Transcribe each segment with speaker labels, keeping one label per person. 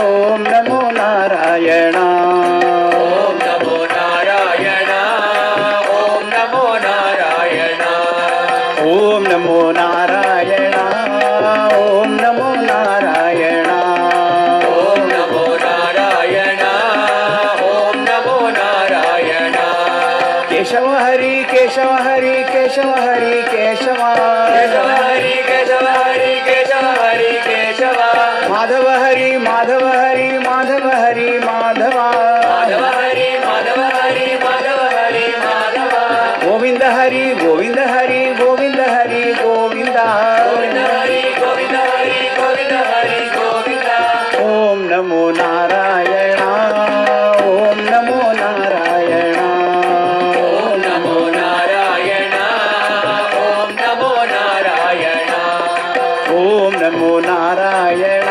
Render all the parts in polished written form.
Speaker 1: ಓಂ ನಮೋ ನಾರಾಯಣ.
Speaker 2: ಓಂ ನಮೋ ನಾರಾಯಣ. ಓಂ ನಮೋ ನಾರಾಯಣ.
Speaker 1: ಓಂ ನಮೋ ನಾರಾಯಣ. ಓಂ ನಮೋ ನಾರಾಯಣ.
Speaker 2: ಓಂ ನಮೋ ನಾರಾಯಣ. ಓಂ ನಮೋ ನಾರಾಯಣ.
Speaker 1: ಕೇಶವ ಹರಿ ಕೇಶವ ಹರಿ ಕೇಶವ ಹರಿ ಕೇಶವ.
Speaker 2: ಕೇಶವ ಹರಿ ಕೇಶವ ಹರಿ ಕೇಶವ ಹರಿ ಕೇಶವ.
Speaker 1: ಮಾಧವ ಹರಿ ಮಾಧವ ಹರಿ ಮಾಧವ ಹರಿ ಮಾಧವ.
Speaker 2: ಮಾಧವ ಹರಿ ಮಾಧವ ಹರಿ ಮಾಧವ ಹರಿ ಮಾಧವ.
Speaker 1: ಗೋವಿಂದ ಹರಿ ಗೋವಿಂದ ಹರಿ ಗೋವಿಂದ ಹರಿ ಗೋವಿಂದ.
Speaker 2: ಗೋವಿಂದ ಹರಿ ಗೋವಿಂದ ಹರಿ ಗೋವಿಂದ ಹರಿ ಗೋವಿಂದ.
Speaker 1: ಓಂ ನಮೋ ನಾರಾಯಣ. ಓಂ ನಮೋ ನಾರಾಯಣ.
Speaker 2: ಓಂ ನಮೋ ನಾರಾಯಣ. ಓಂ ನಮೋ ನಾರಾಯಣ.
Speaker 1: ಓಂ ನಮೋ ನಾರಾಯಣ.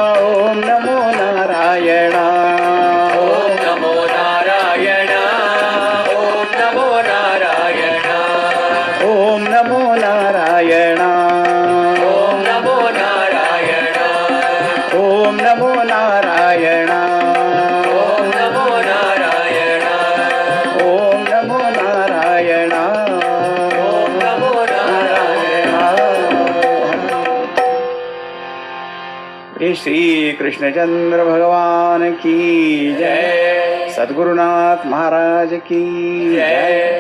Speaker 1: ಓಂ ನಮೋ ನಾರಾಯಣ.
Speaker 2: ಓಂ ನಮೋ ನಾರಾಯಣ. ಓಂ ನಮೋ ನಾರಾಯಣ.
Speaker 1: ಓಂ ನಮೋ ನಾರಾಯಣ.
Speaker 2: ಓಂ ನಮೋ ನಾರಾಯಣ.
Speaker 1: ಓಂ ನಮೋ ನಾರಾಯಣ.
Speaker 2: ಓಂ ನಮೋ ನಾರಾಯಣ.
Speaker 1: ಓಂ ನಮೋ ನಾರಾಯಣ.
Speaker 2: ಓಂ ನಮೋ ನಾರಾಯಣ.
Speaker 1: श्री कृष्णचंद्र भगवान की जय. सद्गुरुनाथ महाराज की जय.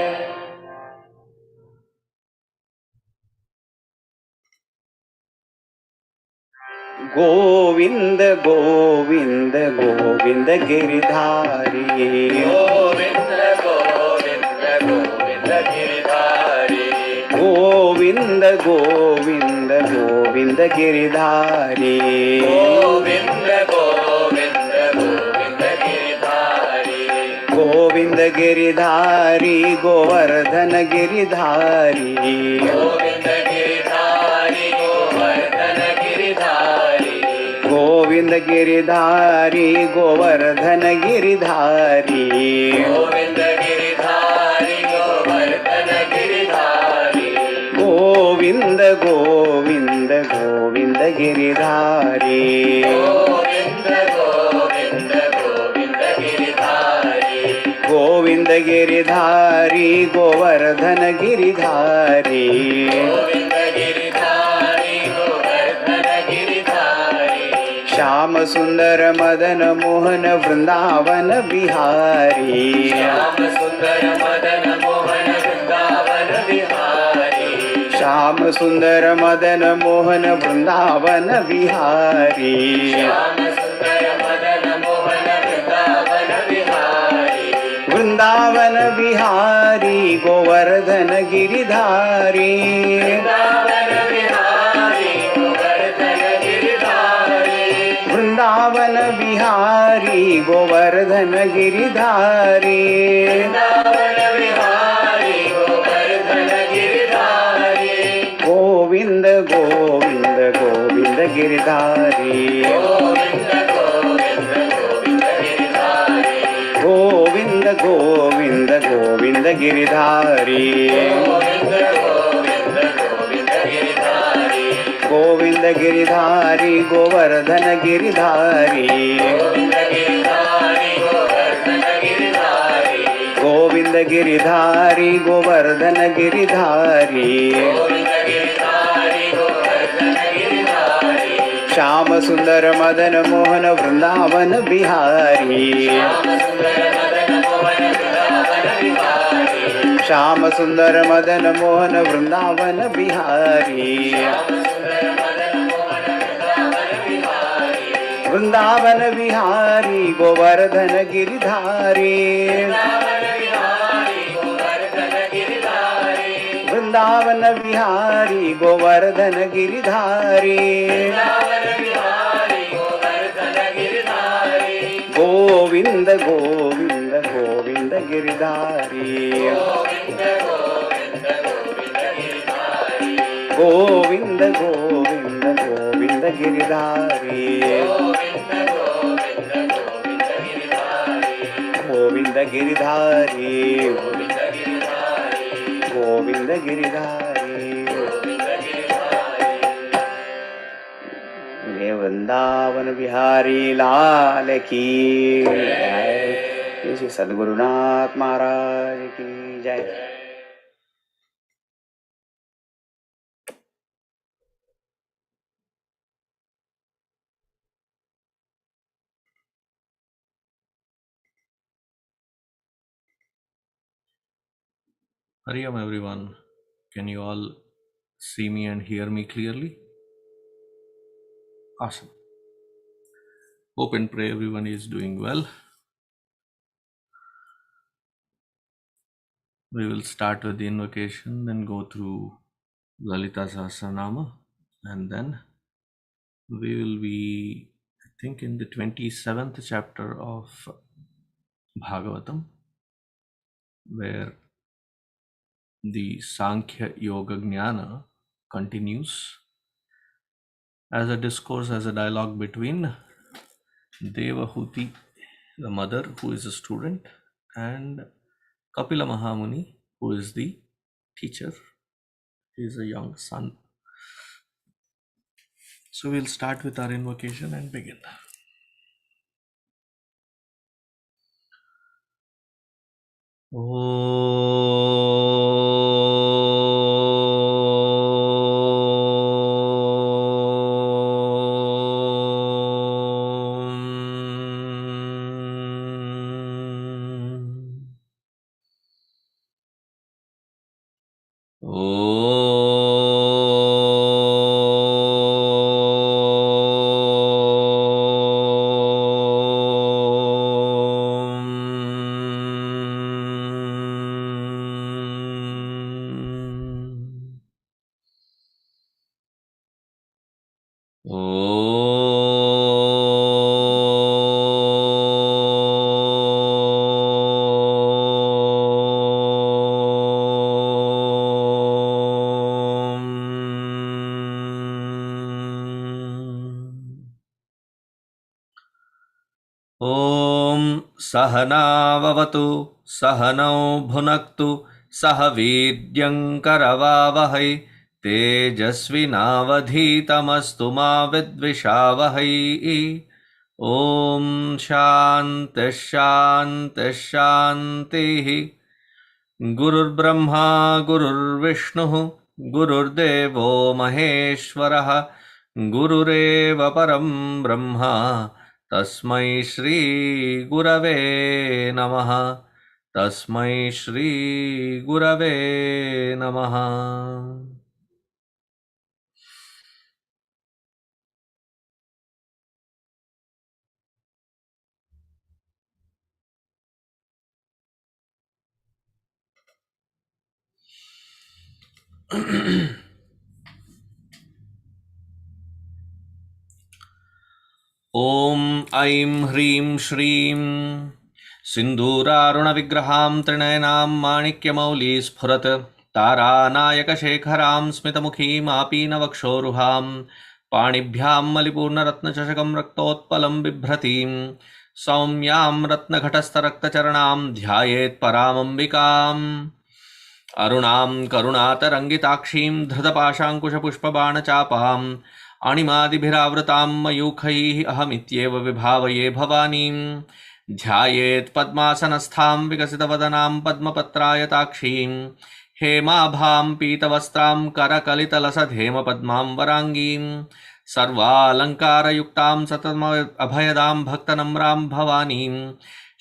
Speaker 1: गोविंद गोविंद गोविंद गिरिधारी.
Speaker 2: ಗೋವಿಂದ ಗೋವಿಂದ ಗೋವಿಂದ ಗಿರಿಧಾರಿ.
Speaker 1: गोविंद गोविंद गोविंद गिरिधारी.
Speaker 2: ಗೋವಿಂದ ಗೋವಿಂದ ಗೋವಿಂದ ಗಿರಿಧಾರಿ.
Speaker 1: गोविंद गिरिधारी गोवर्धन गिरिधारी.
Speaker 2: ಗೋವಿಂದ ಗಿರಿಧಾರಿ ಗೋವರ್ಧನ ಗಿರಿಧಾರಿ.
Speaker 1: गोविंद गिरिधारी गोवर्धन गिरिधारी.
Speaker 2: ಗೋವಿಂದ ಗಿರಿಧಾರಿ ಗೋವರ್ಧನ ಗಿರಿಧಾರಿ.
Speaker 1: गोविंद गोविंದ गोविंद गिरिधारी.
Speaker 2: ಗೋವಿಂದ ಗೋವಿಂದ ಗೋವಿಂದ ಗಿರಿಧಾರಿ.
Speaker 1: गोविंद गिरिधारी गोवर्धन गिरिधारी.
Speaker 2: ಗೋವಿಂದ ಗಿರಿಧಾರಿ ಗೋವರ್ಧನ ಗಿರಿಧಾರಿ.
Speaker 1: श्याम सुंदर मदन मोहन वृंदावन बिहारी.
Speaker 2: ಶ್ಯಾಮ ಸುಂದರ ಮದನ ಮೋಹನ ವೃಂದಾವನ ವಿಹಾರಿ.
Speaker 1: श्याम सुंदर मदन मोहन वृंदावन बिहारी.
Speaker 2: ಶ್ಯಾಮ ಸುಂದರ ಮದನ ಮೋಹನ ವೃಂದಾವನ ವಿಹಾರಿ.
Speaker 1: वृंदावन बिहारी गोवर्धन गिरिधारी.
Speaker 2: ವೃಂದಾವನ ವಿಹಾರಿ ಗೋವರ್ಧನ ಗಿರಿಧಾರಿ.
Speaker 1: वृंदावन बिहारी गोवर्धन गिरिधारी.
Speaker 2: ವೃಂದಾವನ ವಿಹಾರಿ ಗೋವರ್ಧನ ಗಿರಿಧಾರಿ.
Speaker 1: गोविंद गोविंद गोविंद गिरिधारी.
Speaker 2: ಗೋವಿಂದ ಗೋವಿಂದ ಗೋವಿಂದ ಗಿರಿಧಾರಿ.
Speaker 1: गोविंद गोविंद गोविंद गिरिधारी.
Speaker 2: ಗೋವಿಂದ ಗೋವಿಂದ ಗೋವಿಂದ ಗಿರಿಧಾರಿ.
Speaker 1: गोविंद गिरिधारी गोवर्धन गिरिधारी.
Speaker 2: ಗೋವಿಂದ ಗಿರಿಧಾರಿ ಗೋವರ್ಧನ ಗಿರಿಧಾರಿ.
Speaker 1: गोविंद गिरिधारी गोवर्धನ गिरिधारी.
Speaker 2: ಗೋವಿಂದ ಗಿರಿಧಾರಿ ಗೋವರ್ಧನ ಗಿರಿಧಾರಿ.
Speaker 1: श्याम सुंदर मदन मोहन वृंदावन बिहारी.
Speaker 2: ಶ್ಯಾಮ ಸುಂದರ ಮದನ ಮೋಹನ ವೃಂದಾವನ ವಿಹಾರಿ.
Speaker 1: श्याम सुंदर मदन मोहन वृंदावन बिहारी.
Speaker 2: ಶ್ಯಾಮ ಸುಂದರ ಮದನ ಮೋಹನ ವೃಂದಾವನ ವಿಹಾರಿ.
Speaker 1: वृंदावन बिहारी गोवर्धन गिरिधारी.
Speaker 2: ವೃಂದಾವನ ವಿಹಾರಿ ಗೋವರ್ಧನ ಗಿರಿಧಾರಿ.
Speaker 1: वृंदावन बिहारी गोवर्धन गिरिधारी.
Speaker 2: ವೃಂದಾವನ ವಿಹಾರಿ ಗೋವರ್ಧನ ಗಿರಿಧಾರಿ.
Speaker 1: गोविंद गोविंद गोविंद गिरिधारी.
Speaker 2: ಗೋವಿಂದ ಗೋವಿಂದ ಗೋವಿಂದ ಗಿರಿಧಾರಿ.
Speaker 1: गोविंद गोविंद गोविंद गिरिधारी.
Speaker 2: ಗೋವಿಂದ ಗೋವಿಂದ ಗೋವಿಂದ ಗಿರಿಧಾರಿ.
Speaker 1: गोविंद गिरिधारी.
Speaker 2: ಗೋವಿಂದ ಗಿರಿಧಾರಿ.
Speaker 1: गोविंद गिरिधारी.
Speaker 2: ಗೋವಿಂದ ಗಿರಿಧಾರಿ.
Speaker 1: वृंदावन बिहारी बिहारी लाल की जय। श्री सद्गुरुनाथ महाराज की जय।
Speaker 3: Hari Om everyone. Can you all see me and hear me clearly? Awesome. Hope and pray everyone is doing well. We will start with the invocation, then go through Lalita Sahasranamam, and then we will be, I think, in the 27th chapter of Bhagavatam, where the Sankhya Yoga Jnana continues as a discourse, as a dialogue between Devahuti, the mother who is a student, and Kapila Mahamuni, who is the teacher. He is a young son. So we'll start with our invocation and begin. ॐ सहनाववतु सहनौ भुनक्तु सह वीर्यङ्करवावहै तेजस्विनावधीतमस्तु मा विद्विषावहै। ॐ शान्तिः शान्तिः शान्तिः। गुरुर्ब्रह्मा गुरुर्विष्णुः गुरुर्देवो महेश्वरः गुरुरेव परं ब्रह्म तस्मै श्री गुरवे नमः। तस्मै श्री गुरवे नमः। ॐ ऐं ह्रीं श्रीं सिन्दूरारुणविग्रहां त्रिनयनां माणिक्यमौलिस्फुरत् तारानायकशेखरां स्मितमुखीं आपीनवक्षोरुहां पाणिभ्यां मलिपूर्णरत्नचषकं रक्तोत्पलं बिभ्रतीं सौम्यां रत्नघटस्थरक्तचरणां ध्यायेत् परामम्बिकाम् अरुणां करुणातरङ्गिताक्षीं धृतपाशाङ्कुशपुष्पबाणचापाम् अणिमादिभिरावृतां मयूखैः अहमित्येव विभावये भवानीं ध्यायेत् पद्मासनस्थां विकसितवदनां पद्मपत्रायताक्षीं हेमाभां पीतवस्त्रां करकलितलसधेमपद्मां वराङ्गीं सर्वालङ्कारयुक्तां सततमभयदां भक्तनम्रां भवानीं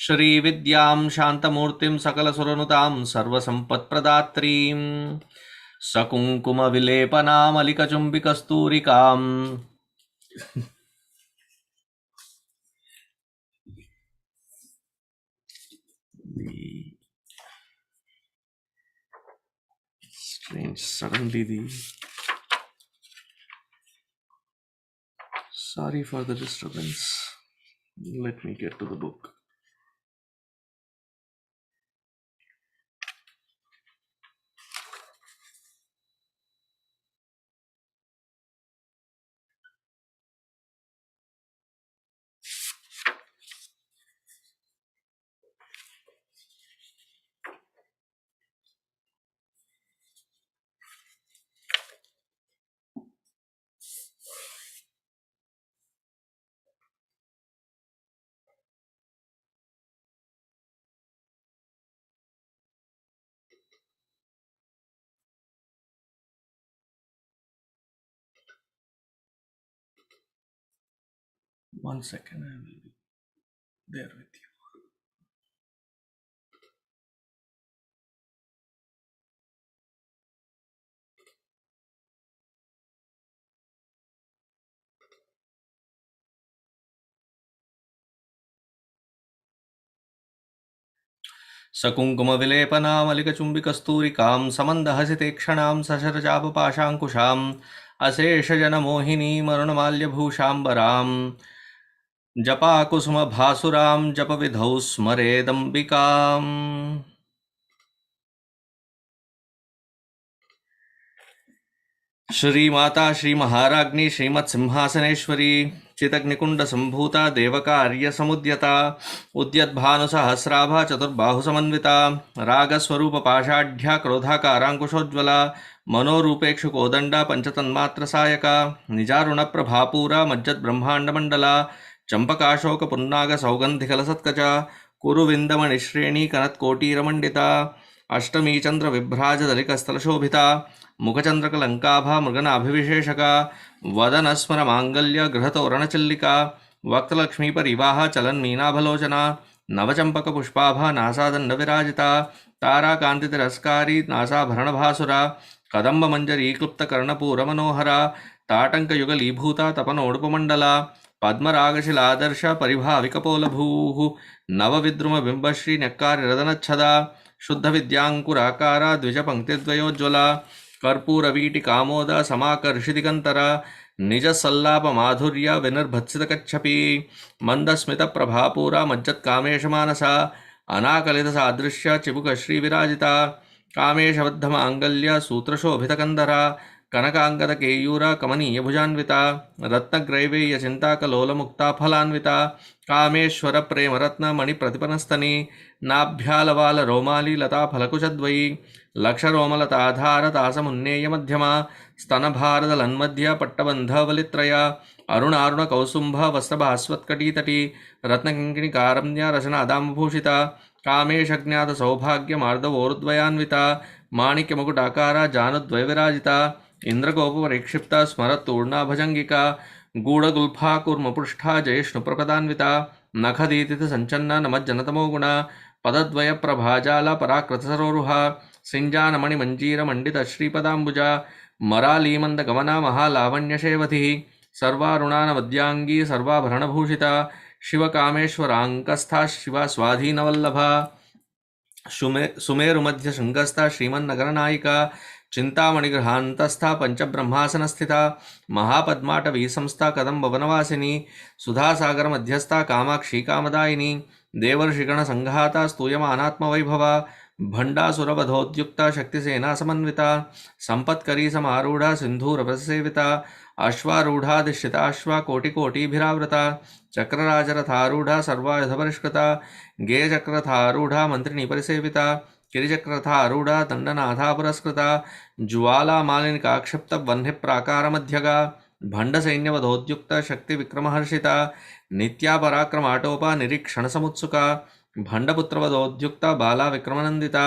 Speaker 3: श्रीविद्यां शान्तमूर्तिं सकलसुरनुतां सर्वसम्पत्प्रदात्रीं सकुङ्कुमविलेपनामलिकचुम्बिकस्तूरिकाम् Strange, suddenly the... Sorry for the disturbance. Let me get to the book. 1 second, I will be there with you. सकुङ्कुमविलेपनामलिकचुम्बिकस्तूरिकां समन्दहसितेक्षणां सशरचापपाशाङ्कुशाम् अशेषजनमोहिनीमरुणमाल्यभूषाम्बरां जपाकुसुमभासुरां जपविधौ स्मरेदम्बिकाम्। श्रीमाता श्रीमहाराज्ञी श्रीमत्सिंहासनेश्वरी चितग्निकुण्डसम्भूता देवकार्यसमुद्यता उद्यद्भानुसहस्राभा चतुर्बाहुसमन्विता रागस्वरूपपाषाढ्या क्रोधाकाराङ्कुशोज्ज्वला मनोरूपेक्षुकोदण्डा पञ्चतन्मात्रसायका निजारुणप्रभापूरा मज्जद्ब्रह्माण्डमण्डला चम्पकाशोकपुन्नागसौगन्धिकलसत्कचा कुरुविन्दमणिश्रेणी कनत्कोटीरमण्डिता अष्टमी चन्द्रविभ्राजदलिकस्थलशोभिता मुखचन्द्रकलङ्काभा मृगनाभिविशेषका वदनस्मरमाङ्गल्य गृहतोरणचिल्लिका वक्त्रलक्ष्मीपरिवाह चलन्मीनाभलोचना नवचम्पकपुष्पाभा नासादण्डविराजिता ताराकान्तितिरस्कारी नासाभरणभासुरा कदम्बमञ्जरीक्लुप्तकर्णपूरमनोहरा ताटङ्कयुगलीभूता तपनोडुपमण्डला पद्मरागशिलादर्श परिभाविकपोलभूः नवविद्रुमबिम्बश्रीन्यक्कारिरदनच्छदा शुद्धविद्याङ्कुराकारा द्विजपङ्क्तिद्वयोज्ज्वला कर्पूरवीटिकामोदा समाकर्षितिकन्तरा निजसल्लापमाधुर्य विनिर्भत्सितकच्छपी मन्दस्मितप्रभापूरा मज्जत्कामेशमानसा अनाकलितसादृश्य चिबुकश्रीविराजिता कामेशबद्धमाङ्गल्य सूत्रशोभितकन्दरा कनकाङ्गदकेयूरा कमनीयभुजान्विता रत्नग्रैवेयचिन्ताकलोलमुक्ता फलान्विता कामेश्वरप्रेमरत्नमणिप्रतिपनस्तनी नाभ्यालवालरोमाली लताफलकुशद्वयी लक्षरोमलताधारतासमुन्नेयमध्यमा स्तनभारदलन्मध्य पट्टबन्धवलित्रया अरुणारुणकौसुम्भ वस्त्रभास्वत्कटीतटी रत्नकिङ्किणिकारम्या रचनादाम्भूषिता कामेशज्ञातसौभाग्यमार्दवोरुद्वयान्विता माणिक्यमुकुटाकारा जानुद्वयविराजिता इन्द्रगोपपरिक्षिप्ता स्मरत्तूर्णा भजङ्गिका गूढगुल्फा कूर्मपृष्ठा जयिष्णुप्रपदान्विता नखदीतिथसञ्चन्ना नमज्जनतमो गुणा पदद्वयप्रभाजाला पराकृतसरोरुहा सिञ्जानमणिमञ्जीरमण्डितश्रीपदाम्बुजा मरालीमन्दगमना महालावण्यशेवधिः सर्वारुणानवद्याङ्गी सर्वाभरणभूषिता शिवकामेश्वराङ्कस्था शिवा स्वाधीनवल्लभा सुमेरुमध्यशृङ्गस्था श्रीमन्नगरनायिका चिन्तामणिगृहान्तस्था पञ्चब्रह्मासनस्थिता महापद्माटवीसंस्था कदम्बवनवासिनी सुधासागरमध्यस्था कामाक्षी कामदायिनी देवर्षिगणसङ्घाता स्तूयमानात्मवैभवा भण्डासुरवधोद्युक्ता शक्तिसेना समन्विता सम्पत्करी समारूढा सिन्धूरवसेविता अश्वारूढाधिष्ठिताश्वा कोटिकोटिभिरावृता चक्रराजरथारूढा सर्वायुधपरिष्कृता गेयचक्ररथारूढा मन्त्रिणी परिसेविता किरिचक्ररथारूढा दण्डनाथा पुरस्कृता ज्वालामालिनिकाक्षिप्तवह्निप्राकारमध्यगा भण्डसैन्यवधोद्युक्ता शक्तिविक्रमहर्षिता नित्यापराक्रमाटोपा निरीक्षणसमुत्सुका भण्डपुत्रवधोद्युक्ता बाला विक्रमनन्दिता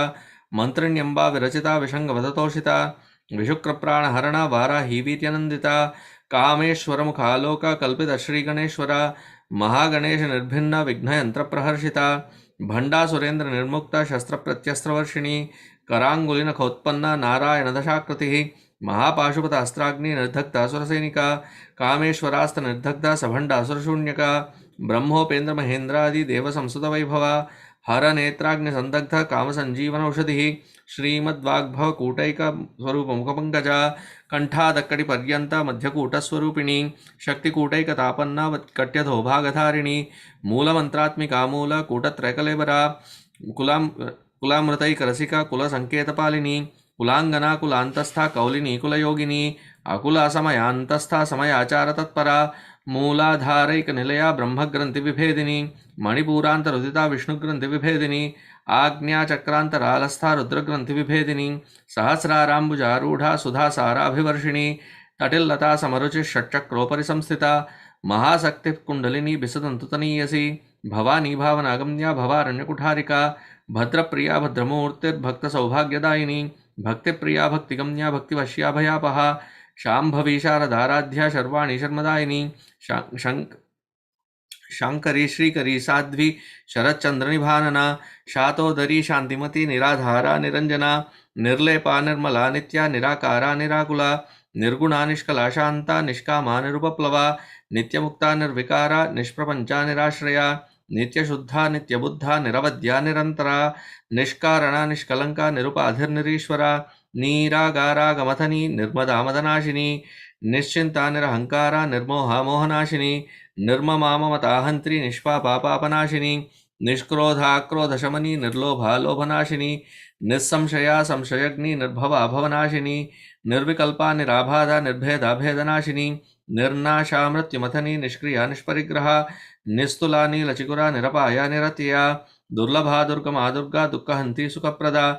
Speaker 3: मन्त्रिण्यम्बा विरचिता विषङ्गवधतोषिता विशुक्रप्राणहरणा वाराहीवीर्यनन्दिता कामेश्वरमुखालोका कल्पितश्रीगणेश्वरा महागणेशनिर्भिन्ना विघ्नयन्त्रप्रहर्षिता भण्डासुरेन्द्रनिर्मुक्ता शस्त्रप्रत्यस्त्रवर्षिणी कराङ्गुलिनखोत्पन्ना नारायणदशाकृतिः महापाशुपतास्त्राग्निनिर्दग्धा सुरसैनिका कामेश्वरास्त्रनिर्दग्धा सभण्डासुरशून्यका ब्रह्मोपेन्द्रमहेन्द्रादि देवसंस्तुतवैभवा हरनेत्राग्निसन्दग्ध कामसञ्जीवनौषधिः श्रीमद्वाग्भवकूटैकस्वरूपमुखपङ्कजा कण्ठादक्कटिपर्यन्ता मध्यकूटस्वरूपिणी शक्तिकूटैकतापन्ना कट्यधोभागधारिणी मूलमन्त्रात्मिका मूलकूटत्रयकलेबरा कुलामृतैकरसिका कुलसङ्केतपालिनी कुलाङ्गना कुलान्तस्था कौलिनी कुलयोगिनी अकुलासमयान्तस्था समयाचारतत्परा मूलाधारैकनिलया ब्रह्मग्रन्थिविभेदिनी मणिपूरान्तरुदिता विष्णुग्रन्थिविभेदिनी आज्ञाचक्रान्तरालस्था रुद्रग्रन्थिविभेदिनी सहस्राराम्बुजारूढा सुधासाराभिवर्षिणी तटिल्लता समरुचिः षट्चक्रोपरि संस्थिता महाशक्तिः कुण्डलिनी बिसदन्तुतनीयसी भवानी भावनागम्या भवारण्यकुठारिका भद्रप्रिया भद्रमूर्तिर्भक्तसौभाग्यदायिनी भक्तिप्रिया भक्तिगम्या भक्तिवश्या भयापहा शाम्भवी शारदाराध्या शर्वाणी शर्मदायिनी शांकरी श्रीकरी साध्वी शरच्चंद्र निभानना शातोदरी शांतिमती निराधारा निरंजना निर्लेपा निर्मला नित्या निराकारा निराकुला निर्गुणा निष्कला शांता निष्कामा निरुपप्लवा नित्यमुक्ता निर्विकारा निष्प्रपंचा निराश्रया नित्यशुद्धा नित्यबुद्धा निरवध्या निरंतरा निष्कारणा निष्कलंका निरुपाधिर्निरीश्वरा नीरागारा गमथनी निर्मदा मदनाशिनी निश्चिंता निरहंकारा निर्मोहा मोहनाशिनी निर्ममा ममताहंत्री निष्पापा पापनाशिनी निष्क्रोधा क्रोधशमनी निर्लोभा लोभनाशिनी निस्संशया संशयग्नि निर्भवा भवनाशिनी निर्विकल्पा निराबाधा निर्भेदा भेदनाशिनी निर्नाशा मृत्युमथनी निष्क्रिया निष्परिग्रहा निस्तुला नीलचिकुरा निरपाया निरतिया दुर्लभा दुर्गमा दुर्गा दुःखहंती सुखप्रदा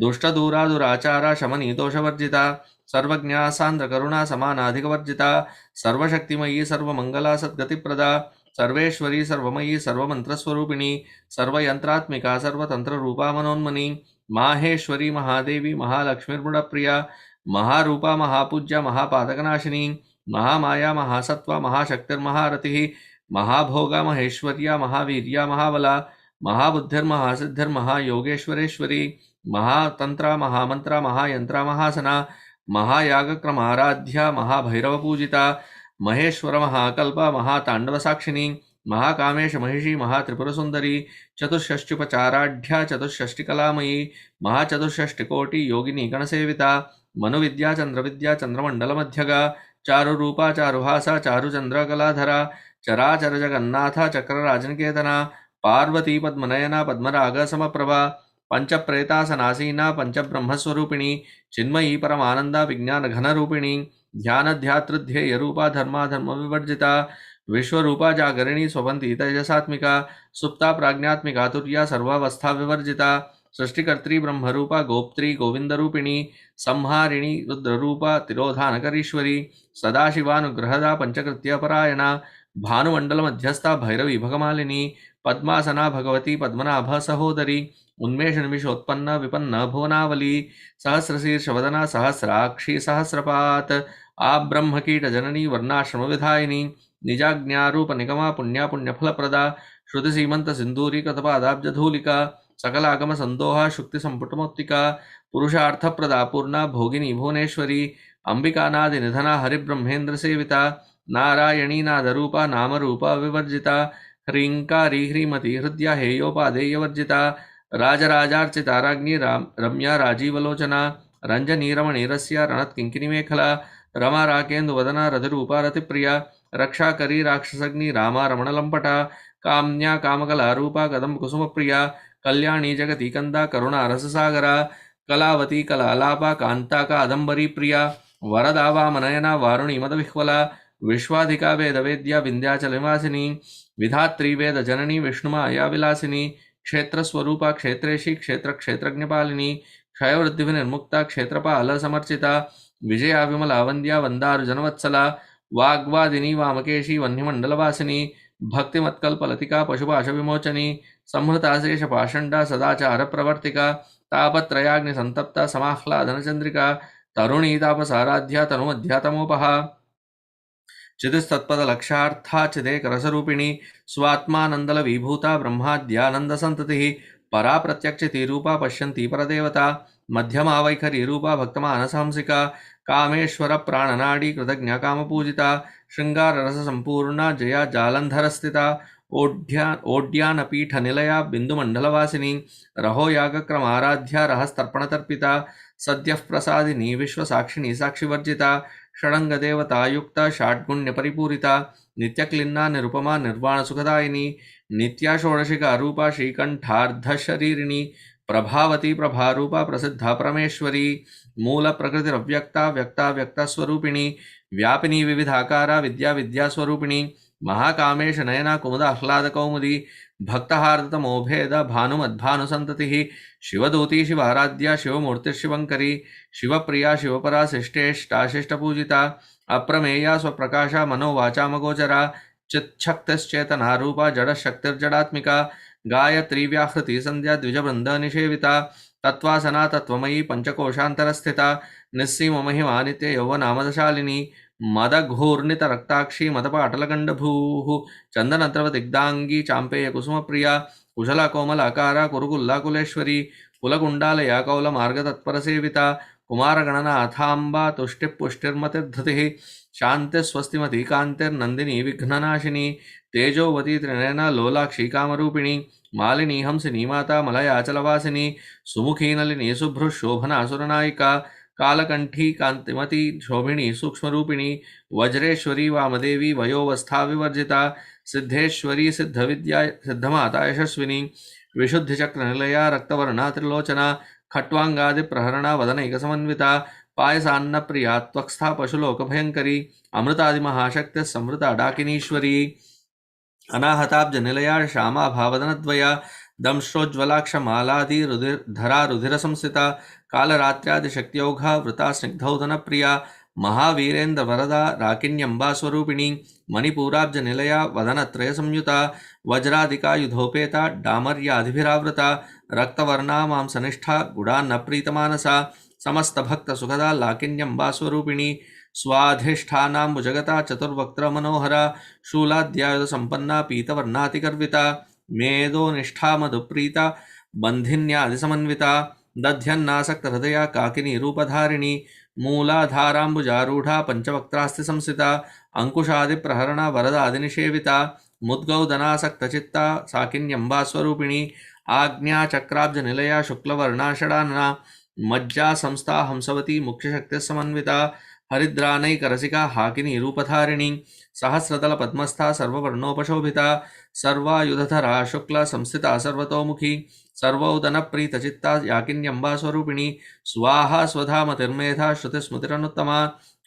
Speaker 3: दुष्टदूरा दुराचारा शमनी दोषवर्जिता सर्वज्ञा सांद्र करुणा समानाधिकवर्जिता सर्वशक्तिमयी सर्वमंगला सद्गतिप्रदा सर्वेश्वरी सर्वमयी सर्वमंत्रस्वरूपिणी सर्वयंत्रात्मिका सर्वतंत्ररूपा मनोन्मनी माहेश्वरी महादेवी महालक्ष्मीर्मुडप्रिया महारूपा महापूज्या महापातकनाशिनी महामाया महासत्वा महाशक्तिर्महारतिः महाभोगा महेश्वर्या महावीर्या महाबला महाबुद्धिर्महासिद्धिर्महायोगेश्वरेश्वरी महातंत्रा महामंत्रा महायंत्रा महासना महायागक्रमाराध्या महाभैरवपूजिता महेश्वर महाकल्पा महातांडवसाक्षिणी महाकामेश महिषी महात्रिपुरसुंदरी चतुष्षष्ट्युपचाराढ्या चतुष्षष्टिकलामयी महाचतुष्षष्टिकोटि योगिनी गणसेविता मनुविद्या चंद्रविद्या चंद्रमंडलमध्यगा चारुरूपा चारुहासा चारुचंद्रकलाधरा चराचर जगन्नाथा चक्रराजनिकेतना पार्वती पद्मनयना पद्मराग समप्रभा पंचप्रेतासनासीना पंचब्रह्मस्वरूपिणी चिन्मयी परमानंदा विज्ञान घनरूपिणी ध्यानध्यातृध्येय रूपा धर्माधर्म विवर्जिता विश्वरूपा जागरिणी स्वपंती तेजसात्मिका सुप्ता प्राज्ञात्मिका तुर्या सर्वावस्था विवर्जिता सृष्टिकर्त्री ब्रह्मरूपा गोप्त्री गोविंदरूपिणी संहारिणी रुद्ररूपा तिरोधानकरीश्वरी सदाशिवानुग्रहदा पंचकृत्यपरायणा भानुमंडल मध्यस्था भैरवी भगमालिनी पद्मासना भगवती पद्मनाभ सहोदरी उन्मेष निमिषोत्पन्न विपन्न भुवनावली सहस्रशीर्षवदना सहस्राक्षी सहस्रपात आप ब्रह्मकीट जननी वर्णाश्रम विधायिनी निजाज्ञारूप निगमा पुण्या पुण्यफलप्रदा श्रुति सीमंत सिंदूरी कतपादाब्जधूलिका सकलागम संदोहा शुक्ति संपुटमोक्तिका पुरुषार्थप्रदा पूर्णा भोगिनी भुवनेश्वरी अंबिकानादि निधना हरिब्रह्मेन्द्र सेविता नारायणी नादरूपा नामरूपा विवर्जिता ह्रींकारी ह्रीमती हृदया हेयोपादेयवर्जिता राजराजार्चिता राज्ञी रम्या राजीवलोचना रंजनी रमणीरस्या रणत्किंकिनीमेखला रमा राकेन्दुवदना रतिरूपा रतिप्रिया रक्षाकरी राक्षसग्नि रामा रमणलंपटा काम्या कामकलारूपा कदम्बकुसुमप्रिया कल्याणी जगती कंदा करुणा रससागरा कलावती कलालापा कांता कादंबरी प्रिया वरदा वामनयना वारुणी मदविह्वला विश्वाधिका वेदवेद्या विंध्याचलनिवासिनी विधात्री वेद जननी विष्णुमाया विलासिनी क्षेत्रस्वरूपा क्षेत्रेशी क्षेत्र क्षेत्रज्ञपालिनी क्षयवृद्धि विनिर्मुक्ता क्षेत्रपाल समर्चिता विजया विमला वंद्या वंदारुजनवत्सला वाग्वादिनी वामकेशी वह्निमंडलवासिनी भक्तिमत्कल्पलतिका पशुपाश विमोचनी संहृता शेष पाषंडा सदाचार प्रवर्तिका तापत्रयाग्नि संतप्ता समाह्लादनचंद्रिका तरुणी तापसाराध्या तनुमध्यातमोपहा चितिस्तत्पदलक्षार्था चिदेकरसरूपिणी स्वात्मानंदल विभूता ब्रह्माद्यानंद संतति परा प्रत्यक्षति रूपा पश्यन्ती परदेवता मध्यमा वैखरी रूपा भक्तमानसहंसिका कामेश्वर प्राणनाडी कृतज्ञा कामपूजिता श्रृंगार रस संपूर्णा जया जालंधरस्थिता ओड्यानपीठ निलया बिंदुमंडलवासिनी रहो यागक्रमाराध्या रहस्तर्पणतर्पिता सद्यः प्रसादिनी विश्वसाक्षिणी साक्षिवर्जिता षडंग देवता युक्ता षाड्गुण्य परिपूरिता नित्यक्लिन्ना निरुपमा निर्वाण सुखदायिनी नित्या षोडशिका रूपा श्रीकंठार्ध शरीरिणी प्रभावती प्रभारूपा प्रसिद्धा परमेश्वरी मूल प्रकृतिरव्यक्ता व्यक्ता व्यक्ता स्वरूपिणी व्यापिनी विविधाकारा विद्या विद्या स्वरूपिणी महाकामेश नयना कुमुद आह्लाद कौमुदी भक्तहार्दतमोभेद भानुमद्भानुसंततिः शिवदूती शिवाराध्या शिवमूर्तिशिवंकरी शिवप्रिया शिवपरा शिष्टेष्टाशिष्टपूजिता अप्रमेया स्वप्रकाशा मनोवाचामगोचरा चिच्छक्तिश्चेतना रूपा जडशक्तिर्जडात्मिका गायत्री व्याहृति संध्या द्विजवृंद निषेविता तत्वासना तत्वमयी पंचकोशांतरस्थिता निस्सीम महिमा नित्य यौवनामदशालिनी मदघूर्णितरक्ताक्षी मदपाटलगण्डभूः चन्दनद्रवदिग्धाङ्गी चाम्पेयकुसुमप्रिया कुशलकोमलाकारा कुरुकुल्लाकुलेश्वरी कुलकुण्डालया कौलमार्गतत्परसेविता कुमारगणनाथाम्बा तुष्टिः पुष्टिर्मतिर्धृतिः शान्तिस्वस्तिमती कान्तिर्नन्दिनी विघ्ननाशिनी तेजोवती त्रिनयना लोलाक्षी कामरूपिणी मालिनी हंसिनी माता मलयाचलवासिनी सुमुखी नलिनी शुभ्रुशोभना सुरनायिका कालकंठी कांतिमती शोभिनी सूक्ष्मरूपिणी वज्रेश्वरी वामदेवी वयोवस्था विवर्जिता सिद्धेश्वरी सिद्धविद्या सिद्धमाता यशस्विनी विशुद्धिचक्रनिलया रक्तवर्णा त्रिलोचना खट्वांगादिप्रहरणा वदनैकसमन्विता पायसान्नप्रिया त्वक्स्था पशुलोकभयङ्करी अमृतादिमहाशक्तिः संवृता डाकिनीश्वरी अनाहताब्जनिलया श्यामा भावदनद्वया दंश्रोज्ज्वलाक्षमालादि धरा रुधिरसंस्थिता कालरात्र्यादिशक्त्यौघा वृता स्निग्धौदनप्रिया महावीरेन्द्रवरदा राकिन्यम्बा स्वरूपिणी मणिपूराब्जनिलया वदनत्रयसंयुता वज्रादिका युधोपेता डामर्यादिभिरावृता रक्तवर्णा मांसनिष्ठा गुडान्नप्रीतमानसा समस्तभक्तसुखदा लाकिन्यम्बा स्वरूपिणी स्वाधिष्ठानाम्बुजगता चतुर्वक्त्रमनोहरा शूलाद्यायुधसम्पन्ना पीतवर्णातिगर्विता मेदोनिष्ठा मधुप्रीता बन्धिन्यादिसमन्विता दध्यन्नासक्तहृदया काकिनी रूपधारिणी मूलाधाराम्बुजारूढा पञ्चवक्त्रास्ति संस्थिता अंकुशादिप्रहरणा वरदादिनिषेविता मुद्गौदनासक्तचित्ता साकिन्यम्बा स्वरूपिणी आज्ञाचक्राब्जनिलया शुक्लवर्णा षडानना मज्जा संस्था हंसवती मुख्यशक्तिसमन्विता हरिद्रानैकरसिका हाकिनी रूपधारिणी सहस्रदल पद्मस्था सर्ववर्णोपशोभिता सर्वायुधधरा शुक्ल संस्थिता सर्वतोमुखी सर्वोदनप्रीतचित्ता याकिन्यम्बा स्वरूपिणी स्वाहा स्वधा मतिर्मेधा श्रुतिस्मृतिरनुत्तमा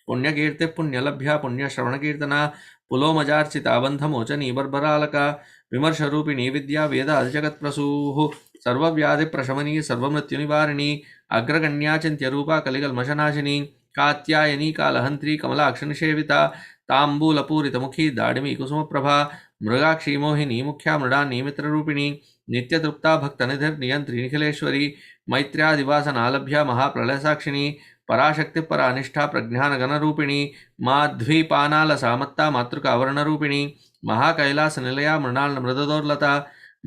Speaker 3: पुण्यकीर्तिः पुण्यलभ्या पुण्यश्रवणकीर्तना पुलोमजार्चिता बन्धमोचनी बर्बरालका विमर्शरूपिणी विद्या वेदादिजगत्प्रसूः सर्वव्याधिप्रशमनी सर्वमृत्युनिवारिणी अग्रगण्या चिन्त्यरूपा कलिकल्मषनाशिनी कात्यायनी कालहन्त्री कमलाक्षनिषेविता ताम्बूलपूरितमुखी दाडिमी कुसुमप्रभा मृगाक्षी मोहिनी मुख्या मृडान्नी मित्ररूपिणी नित्यतृप्ता भक्तनिधिर्नियन्त्री निखिलेश्वरी मैत्र्यादिवासनालभ्या महाप्रलयसाक्षिणी पराशक्तिपरानिष्ठा प्रज्ञानगणरूपिणी माध्वीपानालसामत्ता मातृकावर्णरूपिणी महाकैलासनिलया मृणालमृददोर्लता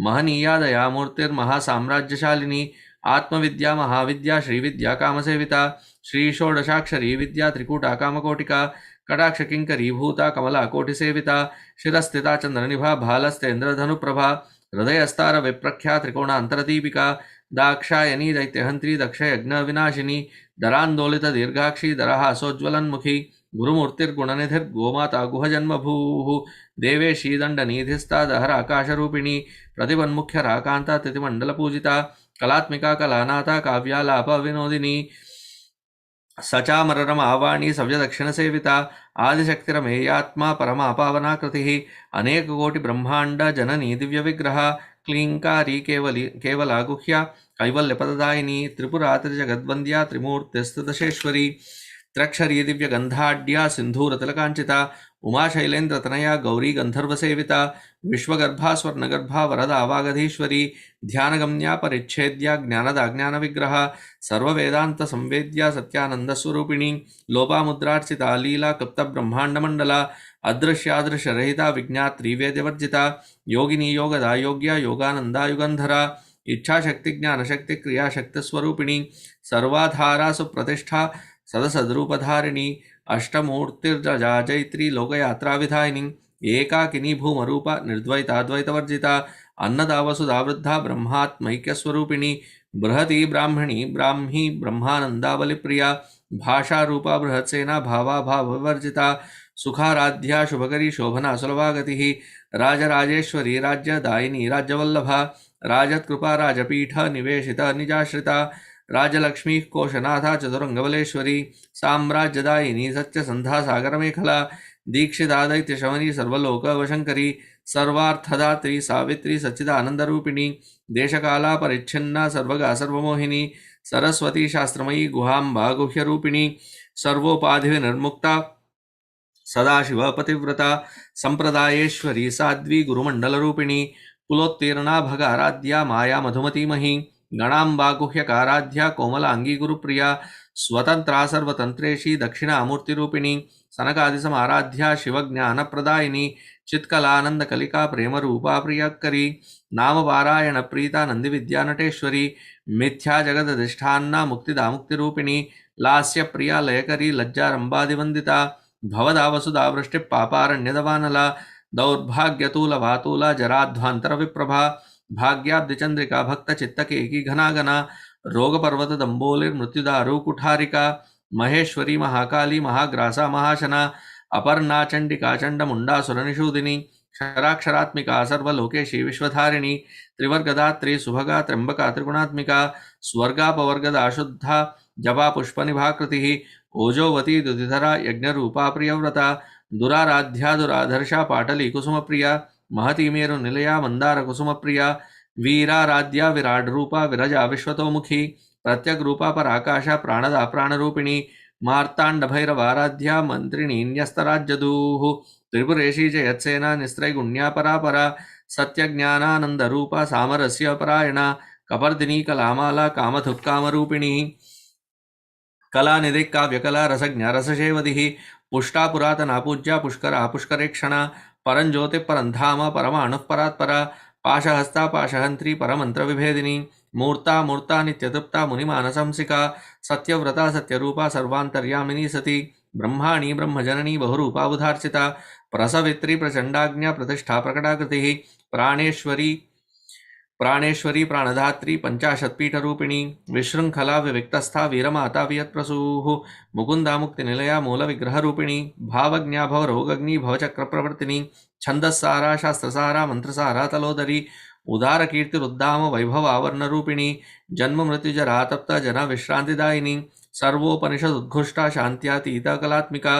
Speaker 3: महनीया दयामूर्तिर्महासाम्राज्यशालिनी आत्मविद्या महाविद्या श्रीविद्या कामसेविता श्रीषोडशाक्षरी विद्या त्रिकूटा कामकोटिका कटाक्षकिङ्करीभूता कमला कोटिसेविता शिरस्थिता चन्द्रनिभा भालस्तेन्द्रधनुप्रभा हृदयस्तार विप्रख्या त्रिकोणान्तरदीपिका दाक्षायनी दैत्यहन्त्री दक्षयज्ञविनाशिनी दरान्दोलित दीर्घाक्षी दरहासोज्ज्वलन्मुखी गुरुमूर्तिर्गुणनिधिर्गोमाता गुहजन्मभूः देवेशी दण्डनिधिस्ता दहराकाशरूपिणी प्रतिपन्मुख्यरा कान्ता तिथिमण्डलपूजिता कलात्मिका कलानाथा काव्यालापविनोदिनी सचामररमावाणी सव्यदक्षिणसेविता आदिशक्तिरमेयात्मा परमा पावनाकृतिः अनेककोटिब्रह्माण्ड जननी दिव्यविग्रह क्लीङ्कारी केवला गुह्या कैवल्यपददायिनी त्रिपुरा त्रिजगद्वन्द्या त्रिमूर्तिस्तदशेश्वरी त्रक्षरी दिव्यगन्धाढ्या सिन्धूरतिलकाञ्चिता उमाशैलेन्द्रतनया गौरी गन्धर्वसेविता विश्वगर्भा स्वर्णगर्भा वरदा वागधीश्वरी ध्यानगम्या परिच्छेद्या ज्ञानदा ज्ञानविग्रह सर्ववेदान्तसंवेद्या सत्यानन्दस्वरूपिणी लोपामुद्रार्चिता लीला क्लुप्तब्रह्माण्डमण्डला अदृश्यादृश्यरहिता विज्ञात्री वेद्यवर्जिता योगिनी योगदा योग्या योगानन्दा युगन्धरा इच्छाशक्ति ज्ञानशक्ति क्रियाशक्तिस्वरूपिणी सर्वाधारा सुप्रतिष्ठा सदसद्रूपधारिणी अष्टमूर्तिर्जया जैत्री लोकयात्राविधायिनी एकाकिनी भूमरूपा निर्द्वैताद्वैतवर्जिता अन्नदा वसुधा वृद्धा ब्रह्मात्मैक्यस्वरूपिणी बृहती ब्राह्मणी ब्राह्मी ब्रह्मानन्दावलिप्रिया भाषारूपा बृहत्सेना भावाभावविवर्जिता सुखाराध्या शुभकरी शोभना सुलभागतिः राजराजेश्वरी राज्यदायिनी राज्यवल्लभा राजत्कृपा राजपीठ निवेशिता निजाश्रिता राजलक्ष्मी कोशनाथा चतुरंगबलेश्वरी साम्राज्यदायिनी सत्यसंधा सागरमेखला दीक्षिता दैत्यशमनी सर्वलोकवशंकरी सर्वार्थदात्री सावित्री सच्चिदानंदरूपिणी देशकाला परिच्छिन्ना सर्वगा सर्वमोहिनी सरस्वती शास्त्रमयी गुहाम्बा गुह्यरूपिणी सर्वोपाधिविनिर्मुक्ता सदाशिव पतिव्रता संप्रदायेश्वरी साध्वी गुरुमंडलरूपिणी कुलोत्तीर्णा भगाराध्या माया मधुमती मही गणाम्बा गुह्यकाराध्या कोमलांगी गुरुप्रिया स्वतंत्रा सर्वतंत्रेशी दक्षिणामूर्तिरूपिणी सनकादिसमाराध्या शिवज्ञानप्रदायिनी चित्कलानंदकलिका प्रेमरूपा प्रियकरी नामपारायण प्रीता नंदिविद्या नटेश्वरी मिथ्या जगदधिष्ठान्ना मुक्तिदा मुक्तिरूपिणी लास्य प्रिया लयकरी लज्जारंबादिवंदिता भवदा वसुधा वृष्टिपापारण्यदवानला दौर्भाग्यतूलवातूला जराध्वान्तरविप्रभा भाग्याब्धिचंद्रिका भक्तचित्तकेकी घनागना रोगपर्वतदम्बोलिर्मृत्युदारु कुठारिका महेश्वरी महाकाली महाग्रासा महाशना अपर्णा चंडिका चंडमुंडा सुरनिषूदिनी क्षराक्षरात्मिका सर्वलोकेशी विश्वधारिणी त्रिवर्गदात्री सुभगा त्र्यंबका त्रिगुणात्मिका स्वर्गापवर्गदा शुद्धा जपा पुष्पनिभाकृतिः ओजोवती दुधिधरा यज्ञरूपा प्रियव्रता दुराराध्या दुराधर्षा पाटली कुसुमप्रिया महती मेरु निलया मंदार कुसुमप्रिया वीराराध्या विराट रूपा विरजा विश्वतोमुखी प्रत्यग रूपा पराकाशा प्राणदा प्राणरूपिणी मार्तांड भैरवाराध्या मंत्रिणी न्यस्तराज्यदूः त्रिपुरेशी च यत्सेना निस्त्रैगुण्या परापरा सत्यज्ञानानंद रूपा सामरस्य परायणा कपर्दिनी कलामाला कामधुक्कामरूपिणी कलानिधि काव्यकला रसज्ञा रसशेवदिः पुष्टा पुरातना पूज्या पुष्करा पुष्करेक्षणा परंज्योति परंधाम परमाणुः परात्परा पाशहस्ता पाशहंत्री परमंत्रविभेदिनी मूर्ता मूर्ता नित्यतृप्ता मुनिमानसंसिका सत्यव्रता सत्यरूपा सर्वान्तर्यामिनी सती ब्रह्माणी ब्रह्मजननी बहुरूपा बुधार्चिता प्रसवित्री प्रचंडाज्ञा प्रतिष्ठा प्रकटाकृतिः प्राणेश्वरी प्राणेश्वरी प्राणधात्री पंचाशत्पीठरूपिणी विशृंखला विविक्तस्था वीरमाता वियत्प्रसूः मुकुंदा मुक्तिनिलया मूलविग्रहरूपिणी भावज्ञा भवरोगग्नि भवचक्रप्रवर्तिनी छन्दस्सारा शास्त्रसारा मंत्रसारा तलोदरी उदारकीर्तिरुद्दाम वैभवावर्णरूपिणी जन्ममृत्युजरा तप्त जना विश्रांतिदायिनी सर्वोपनिषदुद्घुष्टा शान्त्यातीता कलात्मिका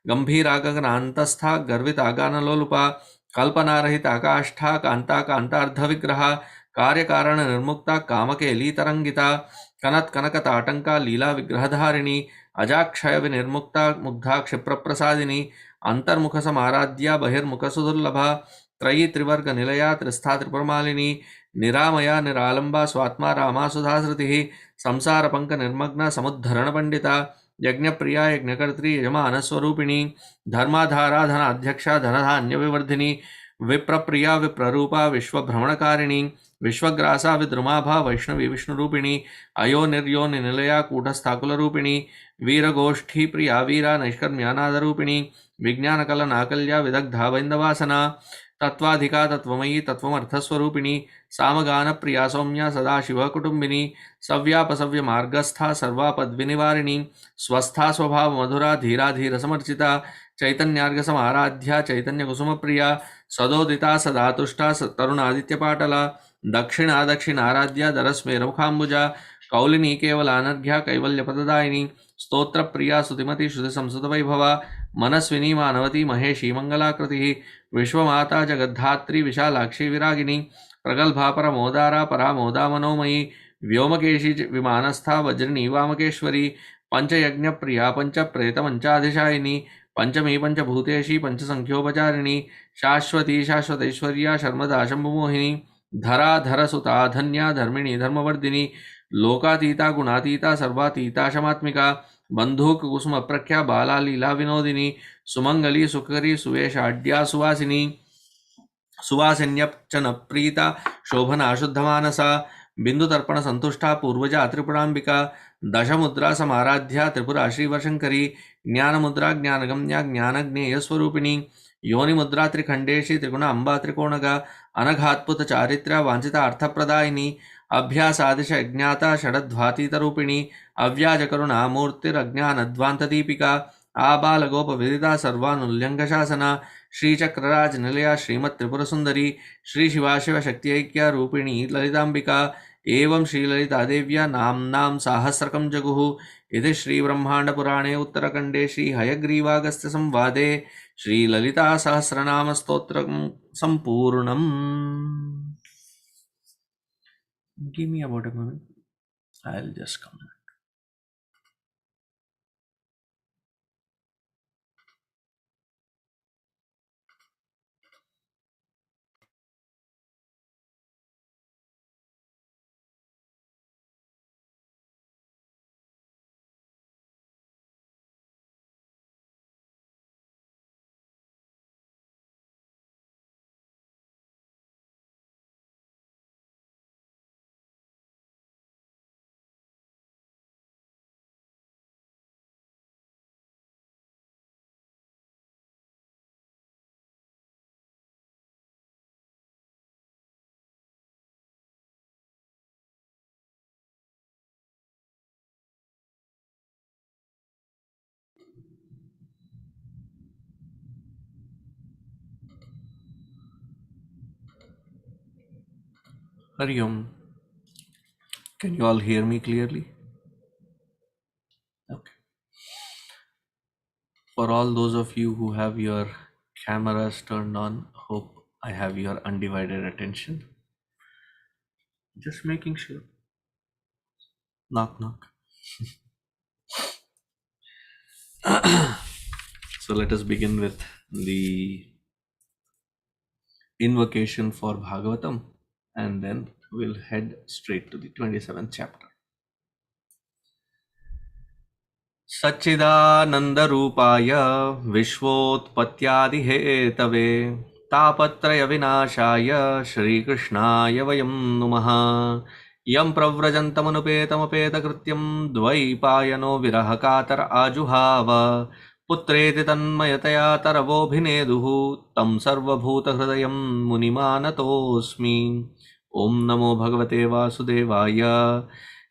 Speaker 3: गंभीरा गगनान्तस्था गर्विता गानलोलुपा कल्पनारहिता काष्ठा कांता कांतार्धविग्रहा कार्यकारण निर्मुक्ता कामकेली तरंगिता कनत कनकताटंका लीला विग्रहधारिणी अजाक्षय विनिर्मुक्ता मुग्धा क्षिप्रप्रसादिनी अंतर्मुख समाराध्या बहिर्मुख सुदुर्लभा त्रयी त्रिवर्ग निलया त्रिस्था त्रिपुरमालिनी निरामया निरालंबा स्वात्मा रामा सुधाश्रुतिः संसार पंक निर्मग्न समुद्धरण पंडिता यज्ञप्रिया यज्ञकर्त्री यजमानस्वरूपिणी धर्माधारा धनाध्यक्षा धनधान्य विवर्धिनी विप्रप्रिया विप्ररूपा विश्वभ्रमणकारिणी विश्वग्रासा विद्रुमाभा वैष्णवी विष्णुरूपिणी अयो निर्यो निलया कूटस्थाकुलरूपिणी वीरगोष्ठी प्रिया वीरा नैष्कर्म्यानादरूपिणी विज्ञानकलनाकल्या विदग्धा वैन्दवासना तत्वाधिका तत्वमयी तत्वमर्थस्वरूपिणी सामगानप्रिया सौम्या सदाशिव कुटुंबिनी सव्यापसव्य मार्गस्था सर्वापद्विनिवारिणी स्वस्था स्वभाव मधुरा धीरा धीर समर्चिता चैतन्यार्घ समाराध्या चैतन्य कुसुम प्रिया सदोदिता सदातुष्टा तरुणादित्यपाटला दक्षिणा दक्षिणाराध्या दरस्मेरमुखाम्बुजा कौलिनी केवलानर्घ्या कैवल्यपददायिनी स्तोत्र प्रिया सुतिमती श्रुति संसुत वैभवा मनस्विनी मानवती महेशी मंगलाकृतिः विश्वमाता जगद्धात्री विशालाक्षी विरागिनी प्रगल्भा परमोदारा परामोदा मनोमयी व्योमकेशी विमानस्था वज्रिणी वामकेश्वरी पंचयज्ञ प्रिया पंच प्रेत पंचाधिशायिनी पंचमी पंचभूतेशी पंचसंख्योपचारिणी शाश्वती शाश्वतैश्वर्या शर्मदा शंभुमोहिनी धरा धरसुता धन्या धर्मिणी धर्मवर्धिनी लोकातीता गुणातीता सर्वातीता शमात्मिका बंधूक कुसुम प्रख्या बाला लीला विनोदिनी सुमंगली सुकरी सुवेशाढ्या सुवासिनी सुवासिन्यपचन प्रीता शोभना शुद्धमानसा बिंदुतर्पण संतुष्टा पूर्वजा त्रिपुरांबिका दशमुद्रा समाराध्या त्रिपुरा श्रीवशंकरी ज्ञानमुद्रा ज्ञानगम्या ज्ञानज्ञेय स्वरूपिणी योनिमुद्रा त्रिखंडेशी त्रिगुण अंबा त्रिकोणगा अनघात्पुत चारित्र्या वांछिता अर्थप्रदायिनी अभ्यासादिश अज्ञाता षडध्वातीतरूपिणी अव्याजकरुणा मूर्तिरज्ञानध्वान्तदीपिका आबालगोपविदिता सर्वानुल्यङ्घशासना श्रीचक्रराज निलया श्रीमत् त्रिपुरसुंदरी श्री शिवाशिवशक्त्यैक्या रूपिणी ललितांबिका एवं श्रीललितादेव्या नाम्नां साहस्रकं जगुः इति श्रीब्रह्माण्डपुराणे उत्तरखण्डे श्रीहयग्रीवागस्त्यसंवादे श्रीललितासहस्रनामस्तोत्रं सम्पूर्णम्. Give me about a minute. I'll just come. Hari Om. Can you all hear me clearly? Okay. For all those of you who have your cameras turned on, hope I have your undivided attention. Just making sure. Knock, knock. So let us begin with the invocation for Bhagavatam, and then we'll head straight to the 27th chapter. Satchidanandarupaya Vishvotpatyadihetave Tapatraya Vinashaya Shri Krishnaya Vayam Numaha Yam Pravrajantamanupetamakrityam Dvaipayano Virahakatar Ajuhava Putreti Tanmayataya Taravobhineduhu Tam Sarvabhuta Hridayam Munimanatosmi Om Namo Bhagavate Vasudevaya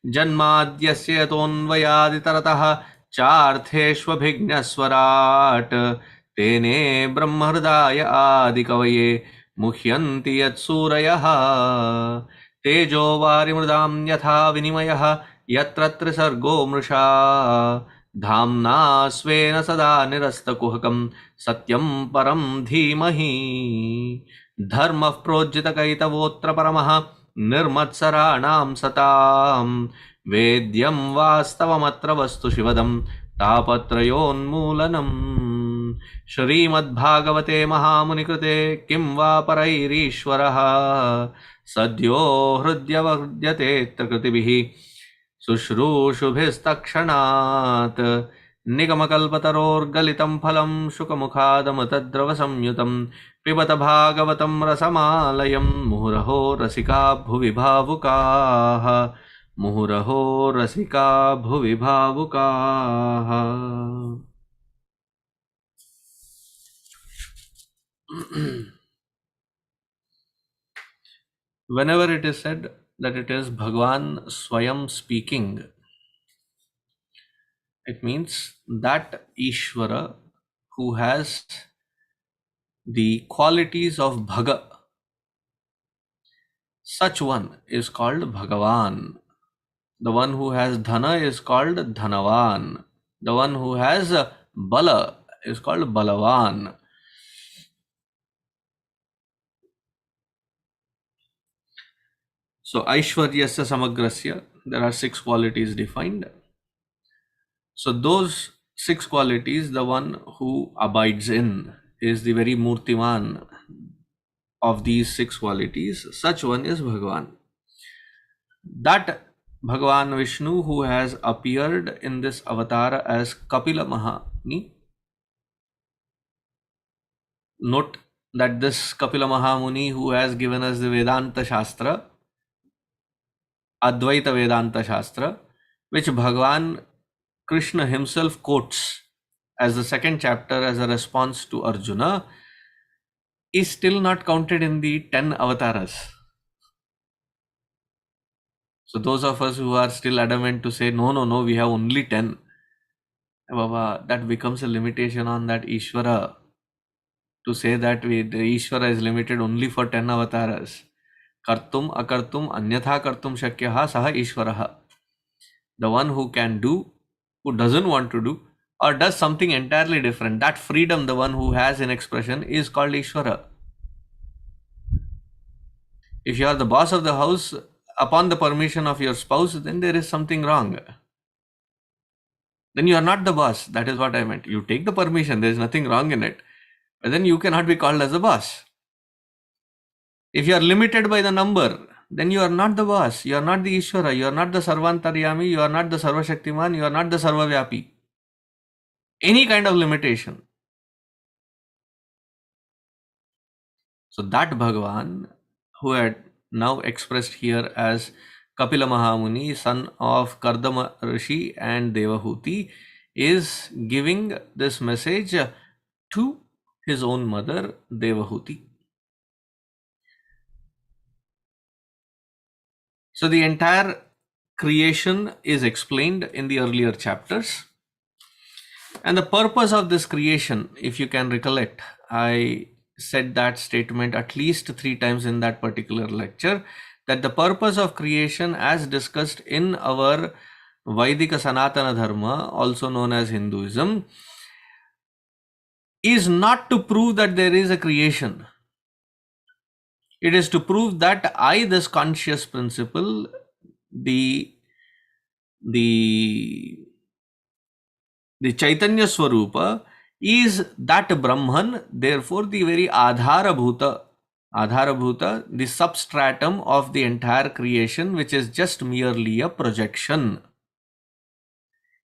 Speaker 3: Janmadyasya Tonvayaditaratah चार्थेष्वभिज्ञस्वराट् तेने ब्रह्महृदाय आदिकवये मुह्यन्ति यत्सूरयः तेजो वारिमृदां यथा विनिमयः यत्र त्रिसर्गो मृषा धाम्ना स्वेन सदा निरस्तकुहकं सत्यं परं धीमहि धर्मः प्रोज्झितकैतवोऽत्र परमः निर्मत्सराणां सतां वेद्यं वास्तवमत्र वस्तु शिवदं तापत्रयोन्मूलनम् श्रीमद्भागवते महामुनिकृते किं वा परैरीश्वरः सद्यो हृद्यवहृद्यतेऽत्र कृतिभिः शुश्रूषुभिस्तक्षणात् निगमकल्पतरोर्गलितं फलं शुकमुखादमृतद्रवसंयुतं पिबत भागवतं रसमालयं मुहुरहो रसिका भुवि भावुकाः मुहुरहो रसिका भुवि भावुकाः. Whenever it is said that it is Bhagwan Swayam speaking, it means that Ishvara who has the qualities of Bhaga, such one is called Bhagavan. The one who has Dhana is called Dhanavan. The one who has Bala is called Balavan. So Aishwaryasya Samagrasya, there are 6 qualities defined. So those 6 qualities, the one who abides in is the very Murtiman of these 6 qualities. Such one is Bhagavan. That Bhagavan Vishnu who has appeared in this avatar as Kapila Mahamuni. Note that this Kapila Mahamuni who has given us the Vedanta Shastra, Advaita Vedanta Shastra, which Bhagavan Krishna himself quotes as the 2nd chapter as a response to Arjuna, is still not counted in the 10 avatars. So those of us who are still adamant to say, no, we have only 10, Baba, that becomes a limitation on that Ishvara. To say that the Ishvara is limited only for 10 avatars. Kartum, akartum, anyatha kartum shakyaha saha Ishvaraha. The one who can do, who doesn't want to do, or does something entirely different. That freedom, the one who has in expression, is called Ishvara. If you are the boss of the house, upon the permission of your spouse, then there is something wrong. Then you are not the boss. That is what I meant. You take the permission, there is nothing wrong in it. But then you cannot be called as a boss. If you are limited by the number, then you are not the boss. You are not the Ishvara. You are not the Sarvantaryami. You are not the Sarvashaktiman. You are not the Sarvavyapi. Any kind of limitation. So that Bhagavan, who had now expressed here as Kapila Mahamuni, son of Kardama Rishi and Devahuti, is giving this message to his own mother, Devahuti. So the entire creation is explained in the earlier chapters. And the purpose of this creation, if you can recollect, I said that statement at least 3 times in that particular lecture, that the purpose of creation, as discussed in our Vaidika Sanatana Dharma, also known as Hinduism, is not to prove that there is a creation. It is to prove that I, this conscious principle, the Chaitanya Swarupa, is that Brahman, therefore the very Adharabhuta, the substratum of the entire creation, which is just merely a projection.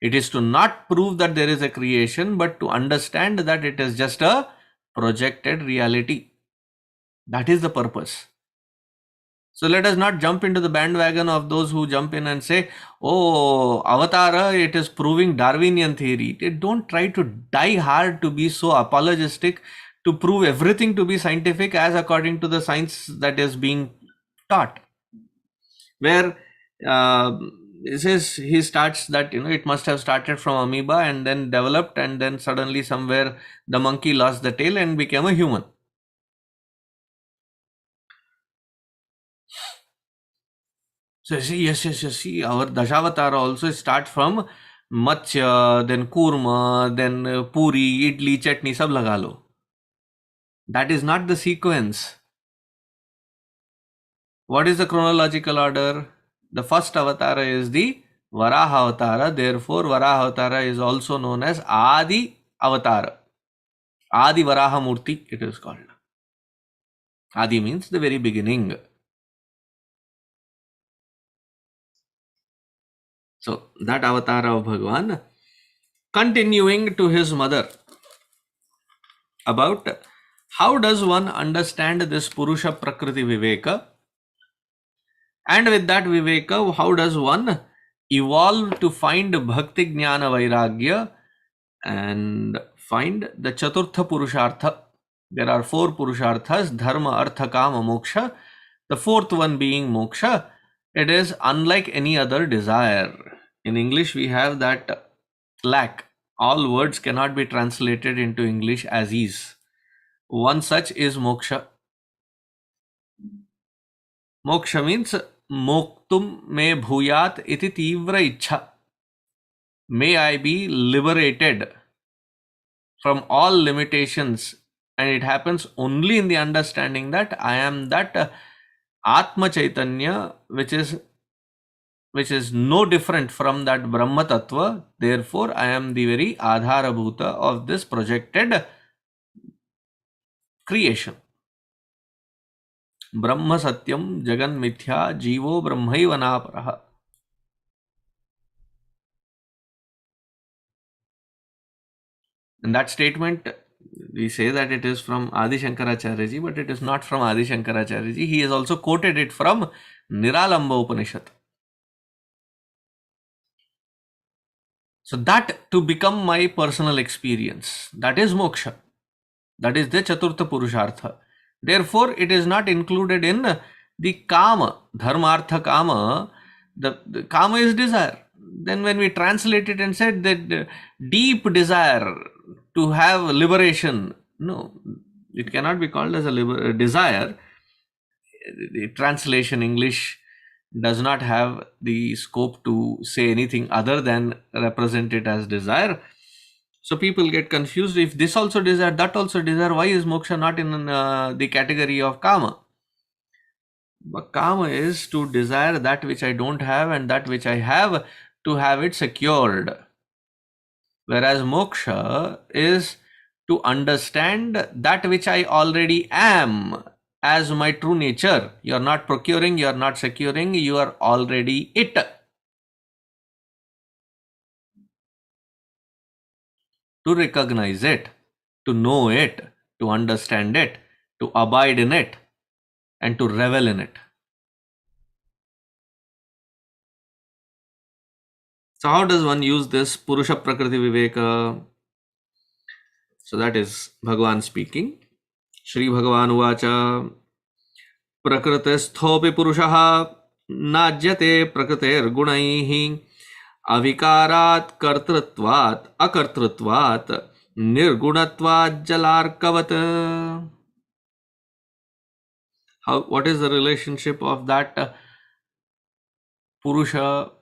Speaker 3: It is to not prove that there is a creation, but to understand that it is just a projected reality. That is the purpose. So let us not jump into the bandwagon of those who jump in and say, oh, Avatara, it is proving Darwinian theory. Don't try to die hard to be so apologetic to prove everything to be scientific as according to the science that is being taught. Where he starts that, it must have started from amoeba and then developed, and then suddenly somewhere the monkey lost the tail and became a human. So yes, see, our Dashavatara also start from Matsya, then Kurma, then Puri, Idli, Chutney, sab laga lo. That is not the sequence. What is the chronological order? The first avatara is the Varaha Avatara. Therefore, Varaha Avatara is also known as Adi Avatara. Adi Varaha Murti, it is called. Adi means the very beginning. So, that avatara of Bhagavan, continuing to his mother about how does one understand this Purusha Prakriti Viveka, and with that Viveka, how does one evolve to find Bhakti Jnana Vairagya and find the Chaturtha Purushartha. There are 4 Purusharthas, Dharma, Artha, Kama, Moksha. The 4th one being Moksha. It is unlike any other desire. In English, we have that lack. All words cannot be translated into English as is. One such is Moksha. Moksha means Moktum me bhuyat iti tivra ichha. May I be liberated from all limitations, and it happens only in the understanding that I am that Atma Chaitanya, which is no different from that Brahma Tattva. Therefore, I am the very Adharabhuta of this projected creation. Brahma Satyam Jagan Mithya Jivo Brahmaiva Naparaha. And that statement, we say that it is from Adi Shankaracharya Ji, but it is not from Adi Shankaracharya Ji. He has also quoted it from Niralamba Upanishad. So that to become my personal experience, that is moksha. That is the Chaturtha Purushartha. Therefore, it is not included in the Kama, Dharma, Artha, Kama. The Kama is desire. Then when we translate it and said that deep desire to have liberation, no, it cannot be called as a desire. The translation English does not have the scope to say anything other than represent it as desire. So people get confused. If this also desire, that also desire, why is moksha not in the category of kama? But kama is to desire that which I don't have, and that which I have to have it secured. Whereas moksha is to understand that which I already am as my true nature. You are not procuring, you are not securing, you are already it. To recognize it, to know it, to understand it, to abide in it, and to revel in it. So how does one use this Purusha Prakriti Viveka? So that is Bhagavan speaking. Shri Bhagavan Uvacha Prakritisthopi Purushaha Najyate Prakriter Gunaihi Avikarat Kartrutvat Akartrutvat Nirgunatvat Jalarkavat. What is the relationship of that Purusha?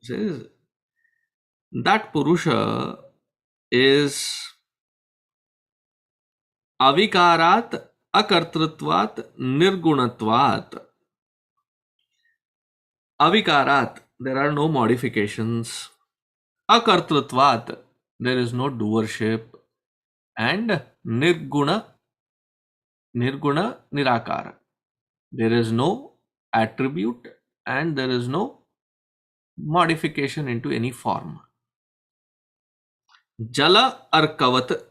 Speaker 3: Says that Purusha is avikarat akartrutvat nirgunatvat. Avikarat, there are no modifications. Akartrutvat, there is no doership. And nirguna nirakara, there is no attribute and there is no modification into any form. Jala arkavat,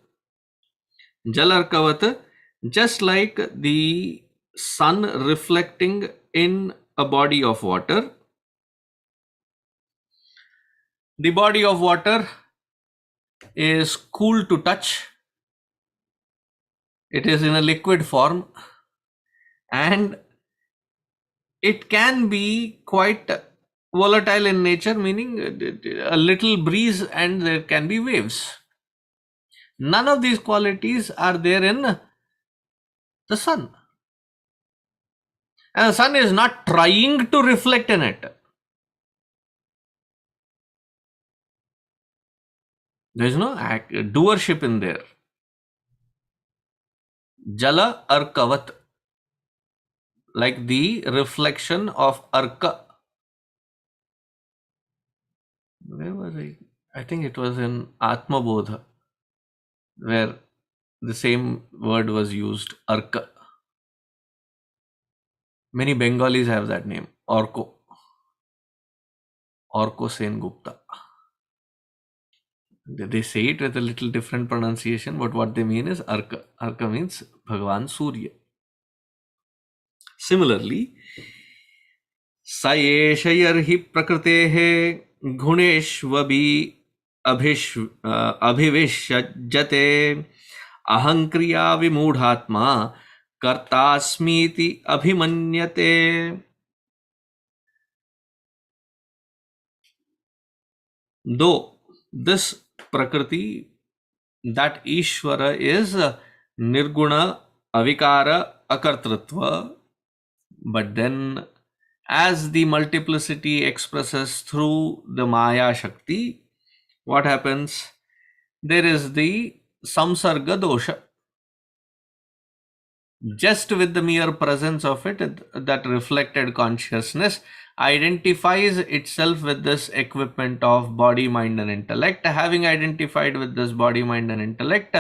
Speaker 3: just like the sun reflecting in a body of water. The body of water is cool to touch. It is in a liquid form and it can be quite volatile in nature, meaning a little breeze and there can be waves. None of these qualities are there in the sun. And the sun is not trying to reflect in it. There is no doership in there. Jala arkavat, like the reflection of arka. Where was I? I think it was in Atma Bodha, where the same word was used, arka. Many Bengalis have that name, Orko Sen Gupta. They say it with a little different pronunciation, but what they mean is arka. Arka means Bhagavan Surya. Similarly, Sayeshayarhi Prakrutehe Guneshvabi Abhivishajate Ahankriya Vimudhatma Kartasmiti Abhimanyate. Though this Prakriti, that Ishvara is Nirguna, Avikara, Akartritva, but then as the multiplicity expresses through the Maya Shakti, what happens? There is the Samsarga Dosha. Just with the mere presence of it, that reflected consciousness identifies itself with this equipment of body, mind and intellect. Having identified with this body, mind and intellect,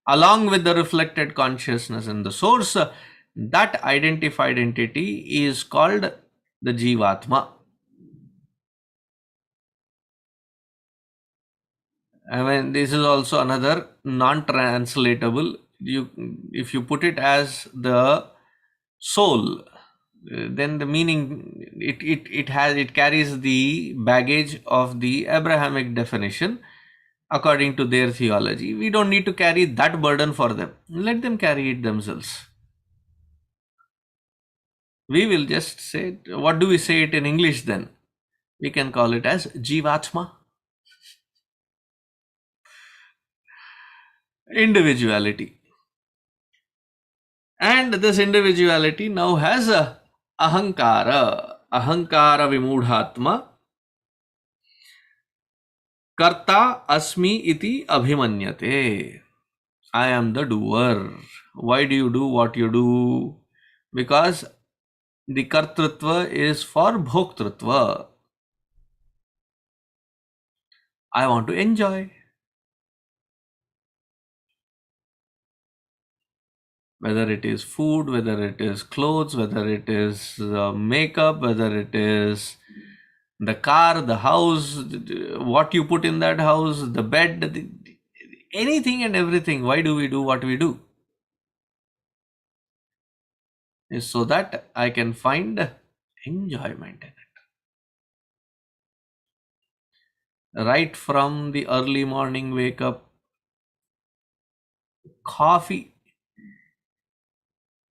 Speaker 3: along with the reflected consciousness in the source, that identified entity is called the Jivatma. I mean, this is also another non-translatable. If you put it as the soul, then the meaning it carries the baggage of the Abrahamic definition according to their theology. We don't need to carry that burden for them. Let them carry it themselves. We will just say, what do we say it in English then? We can call it as Jivatma. Individuality. And this individuality now has a ahankara vimudhatma. Karta asmi iti abhimanyate. I am the doer. Why do you do what you do? Because the kartrutva is for bhoktrutva. I want to enjoy. Whether it is food, whether it is clothes, whether it is makeup, whether it is the car, the house, what you put in that house, the bed, anything and everything. Why do we do what we do? Is so that I can find enjoyment in it. Right from the early morning wake up, coffee,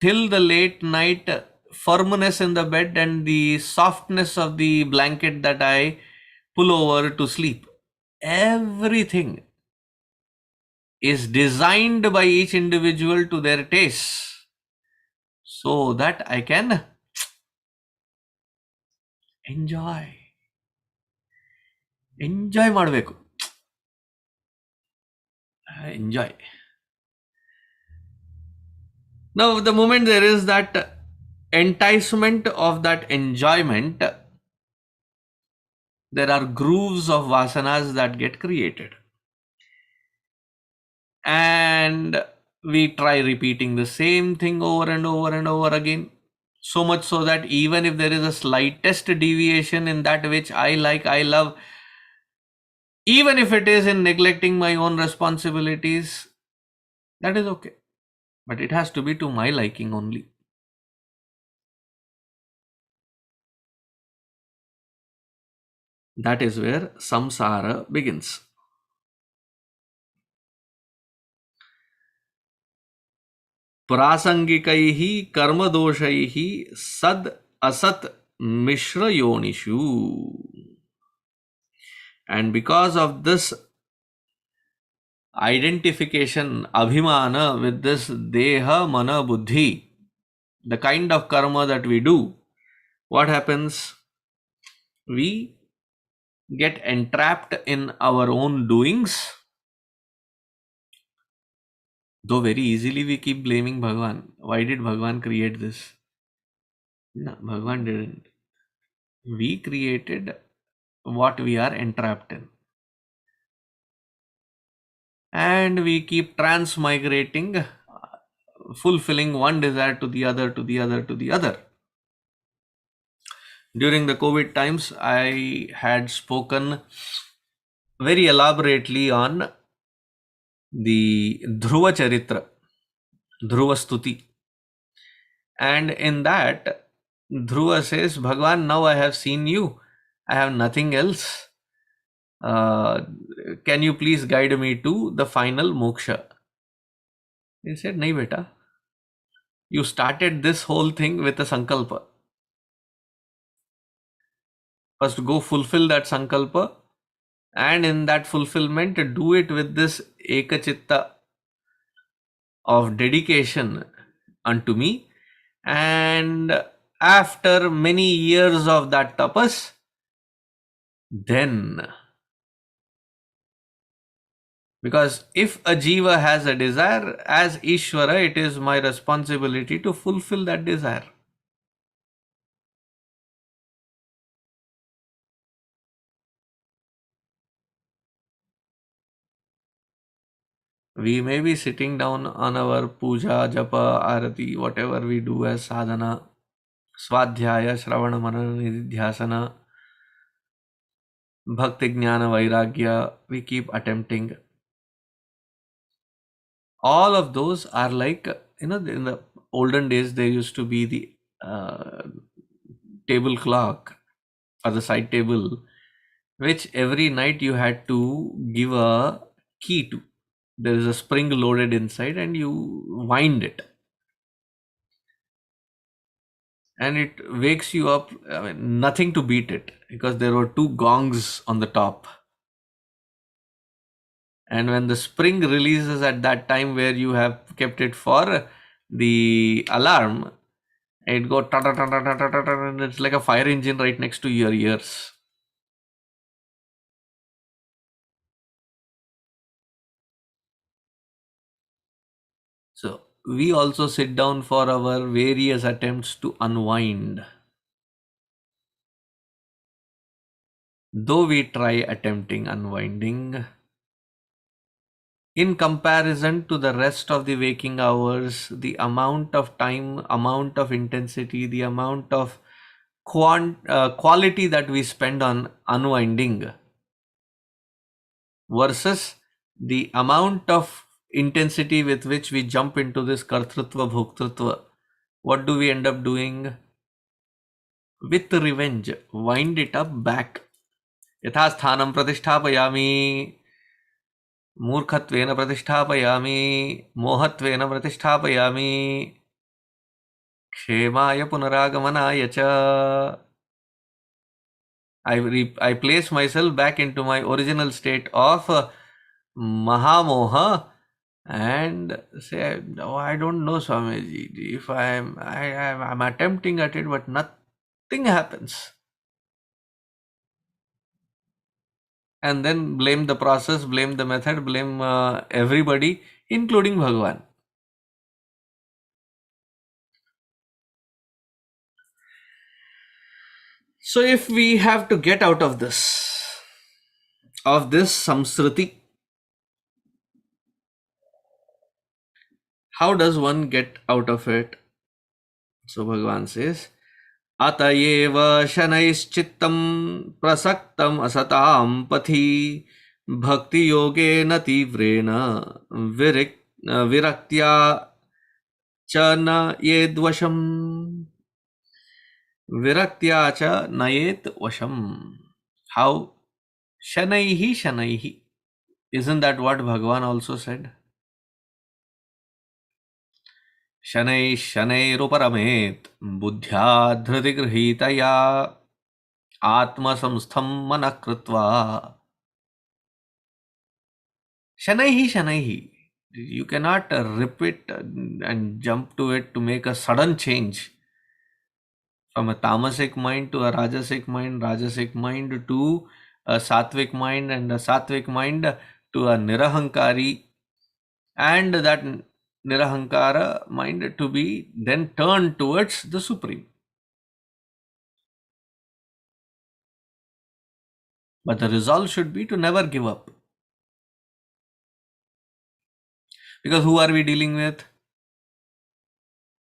Speaker 3: till the late night firmness in the bed and the softness of the blanket that I pull over to sleep. Everything is designed by each individual to their tastes. so that I can enjoy ಮಾಡಬೇಕು. Enjoy. Now, the moment there is that enticement of that enjoyment, there are grooves of vasanas that get created. And we try repeating the same thing over and over and over again. So much so that even if there is a slightest deviation in that which I like, I love, even if it is in neglecting my own responsibilities, that is okay. But it has to be to my liking only. That is where samsara begins. प्रासंगिकैः कर्मदोषैः सद असत mishra yonishu. And because of this identification, abhimana, with this deha, mana, buddhi, the kind of karma that we do, what happens? We get entrapped in our own doings. Though very easily we keep blaming Bhagavan. Why did Bhagavan create this? No, Bhagavan didn't. We created what we are entrapped in. And we keep transmigrating, fulfilling one desire to the other, to the other, to the other. During the COVID times, I had spoken very elaborately on the Dhruva Charitra, Dhruva Stuti. And in that, Dhruva says, Bhagavan, now I have seen you. I have nothing else. Can you please guide me to the final moksha? He said, nahi beta. You started this whole thing with a sankalpa. First go fulfill that sankalpa, and in that fulfillment do it with this ekachitta of dedication unto me. And after many years of that tapas, then, because if a jiva has a desire, as Ishvara, it is my responsibility to fulfill that desire. We may be sitting down on our puja, japa, arati, whatever we do as sadhana, swadhyaya, shravana, manana, nididhyasana, bhakti, jnana, vairagya, we keep attempting. All of those are like, in the olden days, there used to be the table clock or the side table, which every night you had to give a key to. There is a spring loaded inside and you wind it. And it wakes you up, I mean, nothing to beat it, because there were two gongs on the top. And when the spring releases at that time where you have kept it for the alarm, it goes ta ta ta ta ta ta ta ta, and it's like a fire engine right next to your ears. So we also sit down for our various attempts to unwind. Though we try attempting unwinding, in comparison to the rest of the waking hours, the amount of time, amount of intensity, the amount of quality that we spend on unwinding versus the amount of intensity with which we jump into this kartrutva bhoktrutva, what do we end up doing? With revenge, wind it up back. Yatha sthanam pratisthapayami, मूर्खत्वेन प्रतिष्ठापयामि, मोहत्वेन प्रतिष्ठापयामि, क्षेमाय पुनरागमनाय च. I place myself back into my original state of Mahamoha and say, "No, I don't know, Swamiji. If I'm attempting at it, but nothing happens." And then blame the process, blame the method, blame everybody, including Bhagavan. So if we have to get out of this samsriti, how does one get out of it? So Bhagavan says, अतएव शनैश्चित्तं प्रसक्तम् असतां पथि भक्ति योगेन तीव्रेण विरिक् विरक्त्या च नयेद् वशम् विरक्त्या च नयेत् वशम्. How? Shanaihi Shanaihi. Isn't that what Bhagavan also said? शनैः शनैरुपरमेत् बुद्ध्या धृतिगृहीतया आत्मसंस्थं मनः कृत्वा. शनैः शनैः. You cannot rip it and jump to it to make a sudden change from a tamasic mind to a rajasic mind to a sattvic mind, and a sattvic mind to a nirahankari, and that nirahankara mind to be then turned towards the supreme. But the resolve should be to never give up. Because who are we dealing with?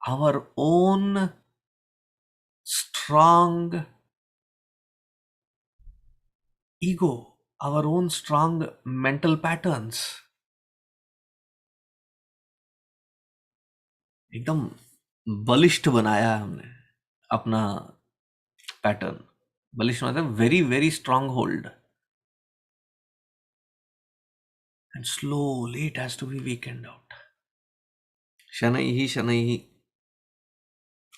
Speaker 3: Our own strong ego, our own strong mental patterns. एकदम बलिष्ठ बनाया है हमने अपना pattern. बलिष्ठ मतलब very very strong hold. And slowly it has to be weakened out. Shanaihi Shanaihi.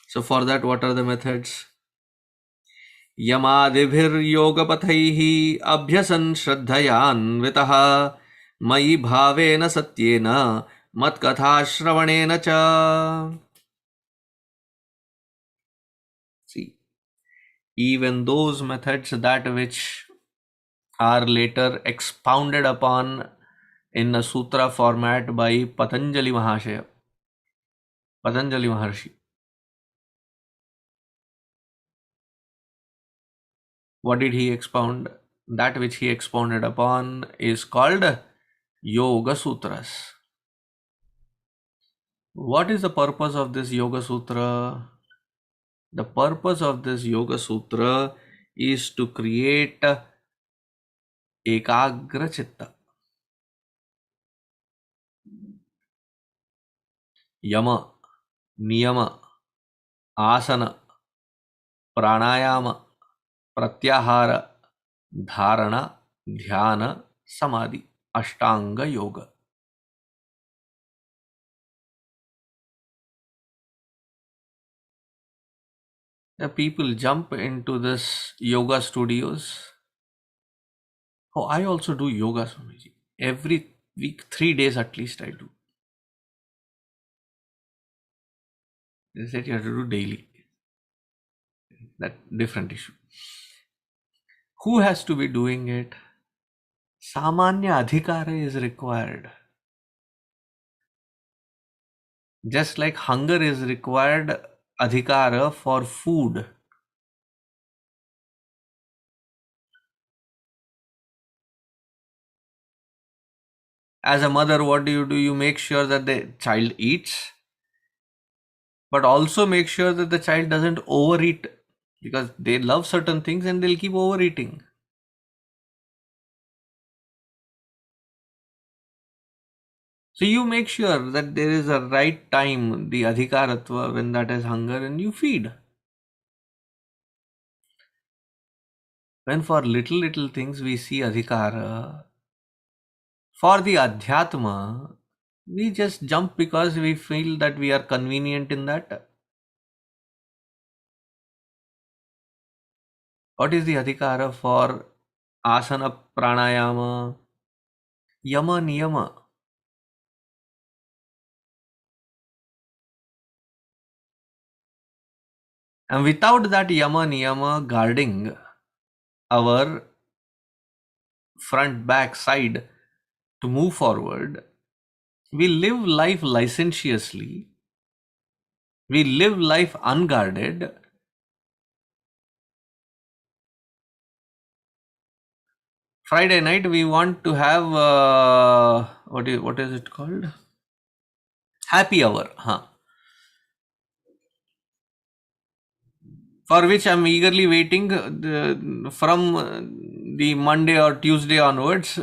Speaker 3: So for that, what are the methods? यमादिभिर्योगपथैः अभ्यसन् श्रद्धयान्वितः मयि भावेन सत्येन मत्कथाश्रवणेन च. See, even those methods that which are later expounded upon in a sutra format by Patanjali Mahashaya, Patanjali Maharshi. What did he expound? That which he expounded upon is called Yoga Sutras. What is the purpose of this Yoga Sutra? The purpose of this Yoga Sutra is to create Ekagra Chitta. Yama, Niyama, Asana, Pranayama, Pratyahara, Dharana, Dhyana, Samadhi, Ashtanga Yoga. The people jump into this yoga studios. Oh, I also do yoga, Swamiji. Every week, 3 days at least I do. They said you have to do daily. That different issue. Who has to be doing it? Samanya adhikara is required. Just like hunger is required adhikara for food. As a mother, what do? You make sure that the child eats, but also make sure that the child doesn't overeat, because they love certain things and they'll keep overeating. So you make sure that there is a right time, the adhikaratva, when that is hunger, and you feed. When for little things we see adhikara, for the adhyatma, we just jump because we feel that we are convenient in that. What is the adhikara for asana pranayama? Yama niyama. And without that yama niyama guarding our front, back, side to move forward, we live life licentiously, we live life unguarded. Friday night we want to have what is it called? Happy hour, huh? For which I'm eagerly waiting from the Monday or Tuesday onwards.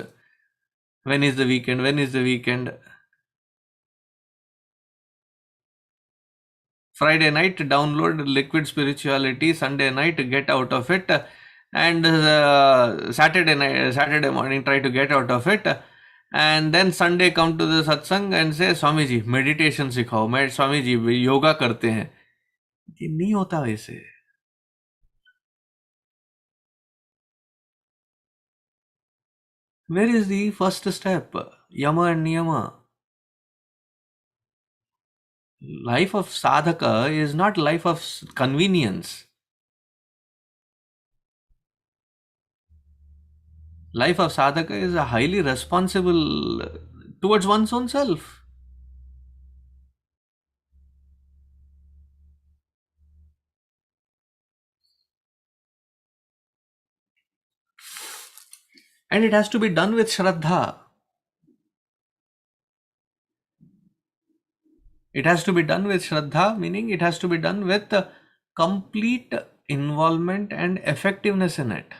Speaker 3: When is the weekend? When is the weekend? Friday night, download Liquid Spirituality. Sunday night, get out of it. And Saturday morning, try to get out of it. And then Sunday, come to the satsang and say, Swami Ji, meditation सिखाओ. मैं स्वामी जी योगा करते हैं. ये नहीं होता वैसे. Where is the first step? Yama and niyama. Life of sadhaka is not life of convenience. Life of sadhaka is a highly responsible towards one's own self. And it has to be done with shraddha. It has to be done with shraddha, meaning it has to be done with complete involvement and effectiveness in it.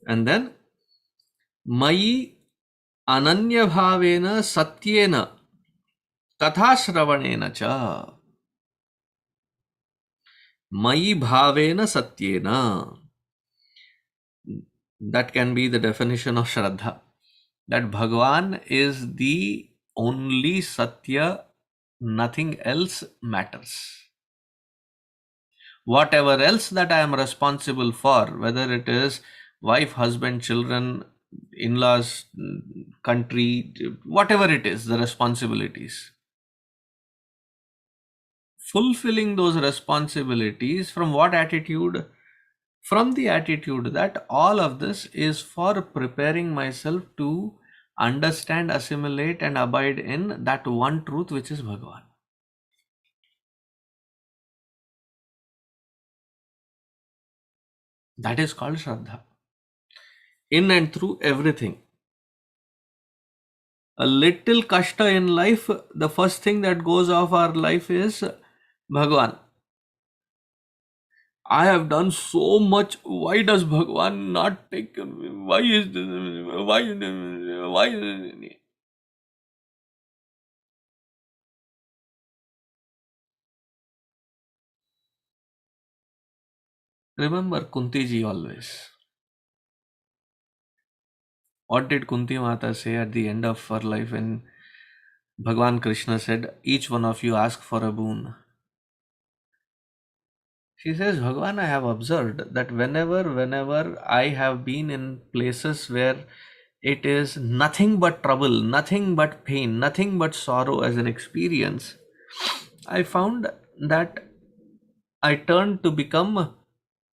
Speaker 3: And then, Mayi ananya bhavena satyena katha shravanena cha. Mayi bhavena satyena. That can be the definition of shraddha. That Bhagavan is the only satya, nothing else matters. Whatever else that I am responsible for, whether it is wife, husband, children, in-laws, country, whatever it is, the responsibilities. Fulfilling those responsibilities from what attitude? From the attitude that all of this is for preparing myself to understand, assimilate, and abide in that one truth which is Bhagavan. That is called Shraddha. In and through everything. A little kashta in life, the first thing that goes off our life is Bhagavan. I have done so much. Why does Bhagavan not take? Why is this? Why? Remember Kunti Ji always. What did Kunti Mata say at the end of her life when Bhagavan Krishna said, each one of you ask for a boon? She says, Bhagavan, I have observed that whenever I have been in places where it is nothing but trouble, nothing but pain, nothing but sorrow as an experience, I found that I turned to become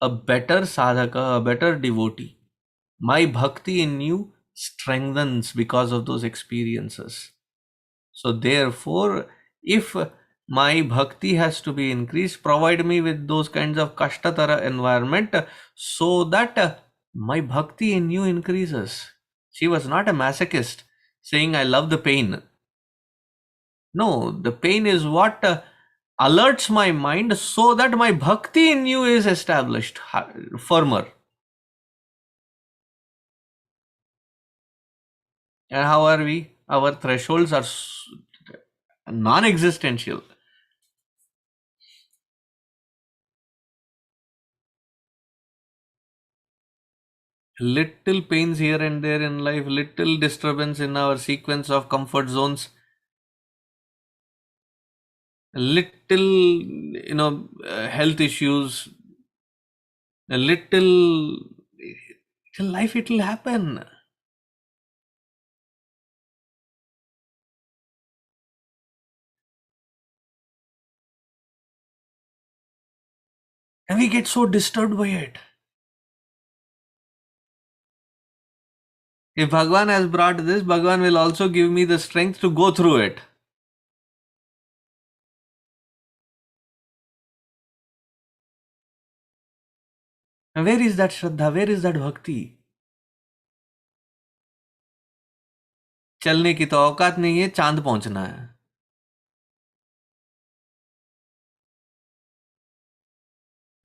Speaker 3: a better sadhaka, a better devotee. My bhakti in you strengthens because of those experiences. So therefore, if my bhakti has to be increased, provide me with those kinds of kashtatara environment so that my bhakti in you increases. She was not a masochist saying, I love the pain. No, the pain is what alerts my mind so that my bhakti in you is established firmer. And how are we? Our thresholds are non-existential. Little pains here and there in life, little disturbance in our sequence of comfort zones, little, health issues, a little, till life it will happen. And we get so disturbed by it. If Bhagavan has brought this, Bhagavan will also give me the strength to go through it. And where is that Shraddha? Where is that Bhakti? चलने की तो औकात नहीं है, चांद पहुंचना है.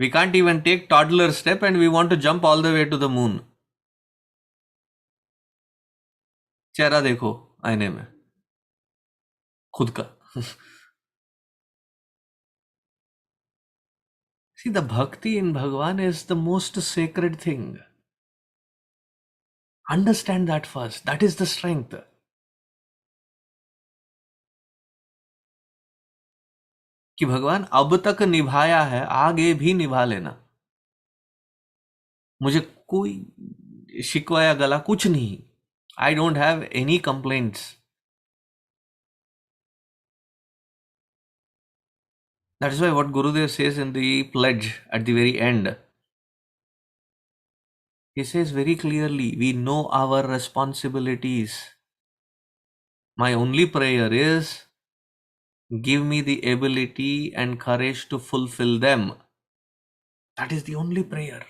Speaker 3: We can't even take toddler step and we want to jump all the way to the moon. चेहरा देखो आईने में खुद का. See, the bhakti in Bhagavan is the most sacred thing. Understand that first. That is the strength. कि भगवान अब तक निभाया है, आगे भी निभा लेना. मुझे कोई शिकवा या गला कुछ नहीं. I don't have any complaints. That is why what Gurudev says in the pledge at the very end, he says very clearly, we know our responsibilities. My only prayer is, give me the ability and courage to fulfill them. That is the only prayer.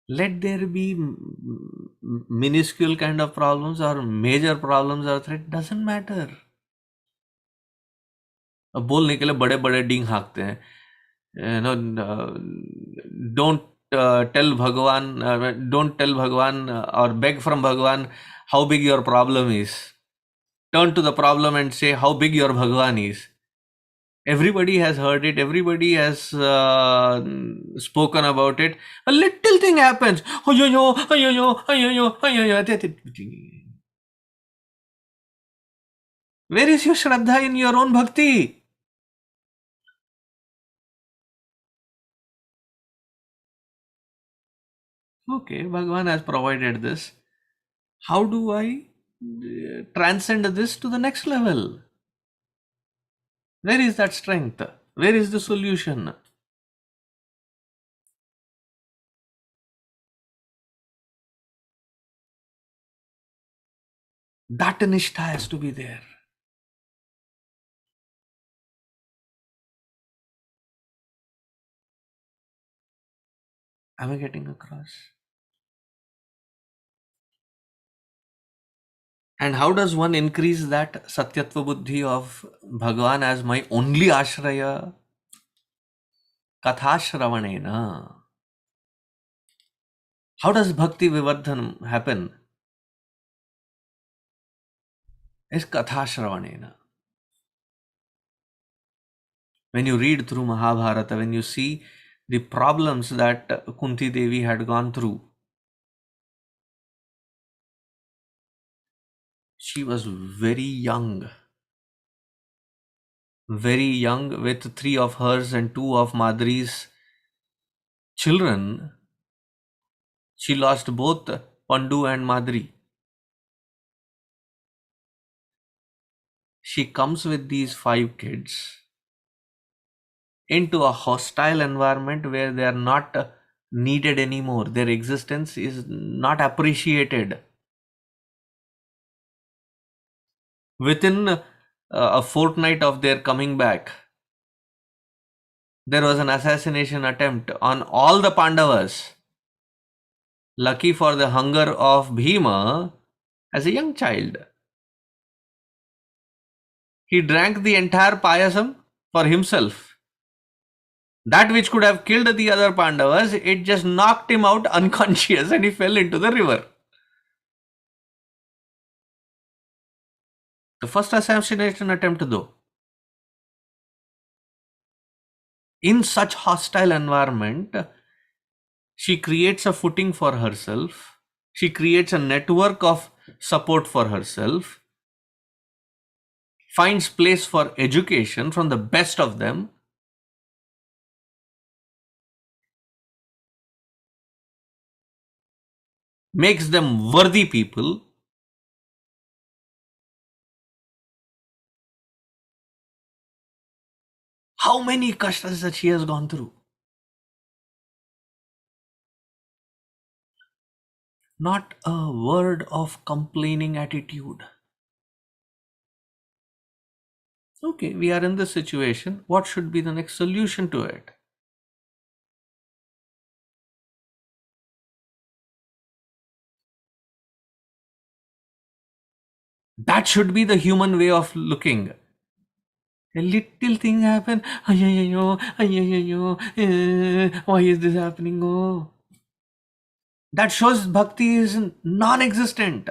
Speaker 3: Let there be minuscule kind of problems or major problems or threat, doesn't matter. अब बोलने के लिए बड़े बड़े डींग हाँकते हैं. Don't tell Bhagavan or beg from Bhagavan how big your problem is. Turn to the problem and say how big your Bhagavan is. Everybody has heard it. Everybody has spoken about it. A little thing happens. Where is your Shraddha in your own bhakti? Okay, Bhagavan has provided this. How do I transcend this to the next level? Where is that strength? Where is the solution? That nishtha has to be there. Am I getting across? And how does one increase that Satyatva Buddhi of Bhagavan as my only ashraya? Kathashravanena. How does Bhakti Vivardhan happen? Is Kathashravanena. When you read through Mahabharata, when you see the problems that Kunti Devi had gone through, she was very young with 3 of hers and 2 of Madri's children. She lost both Pandu and Madri. She comes with these 5 kids into a hostile environment where they are not needed anymore. Their existence is not appreciated. Within a fortnight of their coming back, there was an assassination attempt on all the Pandavas. Lucky for the hunger of Bhima, as a young child, he drank the entire payasam for himself. That which could have killed the other Pandavas, it just knocked him out unconscious and he fell into the river. The first assassination attempt though. In such hostile environment, she creates a footing for herself. She creates a network of support for herself. Finds place for education from the best of them. makes them worthy people, how many kashtas that she has gone through? Not a word of complaining attitude. Okay, we are in this situation. What should be the next solution to it? That should be the human way of looking. A little thing happen. Ayayayo, ayayayo, why is this happening? Oh, that shows bhakti is non-existent.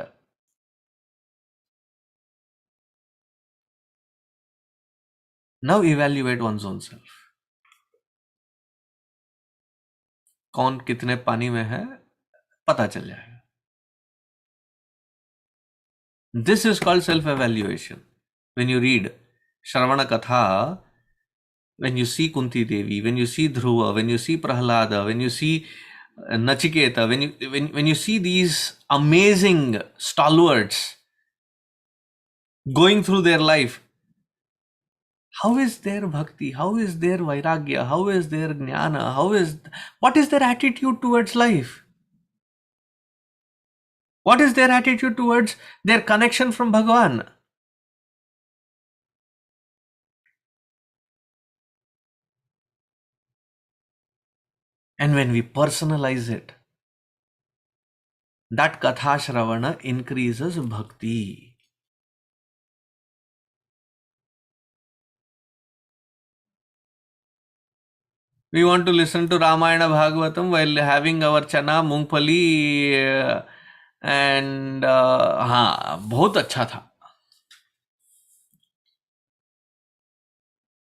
Speaker 3: Now evaluate one's own self. कौन कितने पानी में है पता चल जाएगा. This is called self-evaluation. When you read Shravana Katha, when you see Kunti Devi, when you see Dhruva, when you see Prahlada, when you see Nachiketa, when you see these amazing stalwarts going through their life, how is their bhakti? How is their vairagya? How is their jnana? What is their attitude towards life? What is their attitude towards their connection from Bhagavan? And when we personalize it, that Katha Shravana increases bhakti. We want to listen to Ramayana Bhagavatam while having our chana, मूंगफली and हाँ बहुत अच्छा था.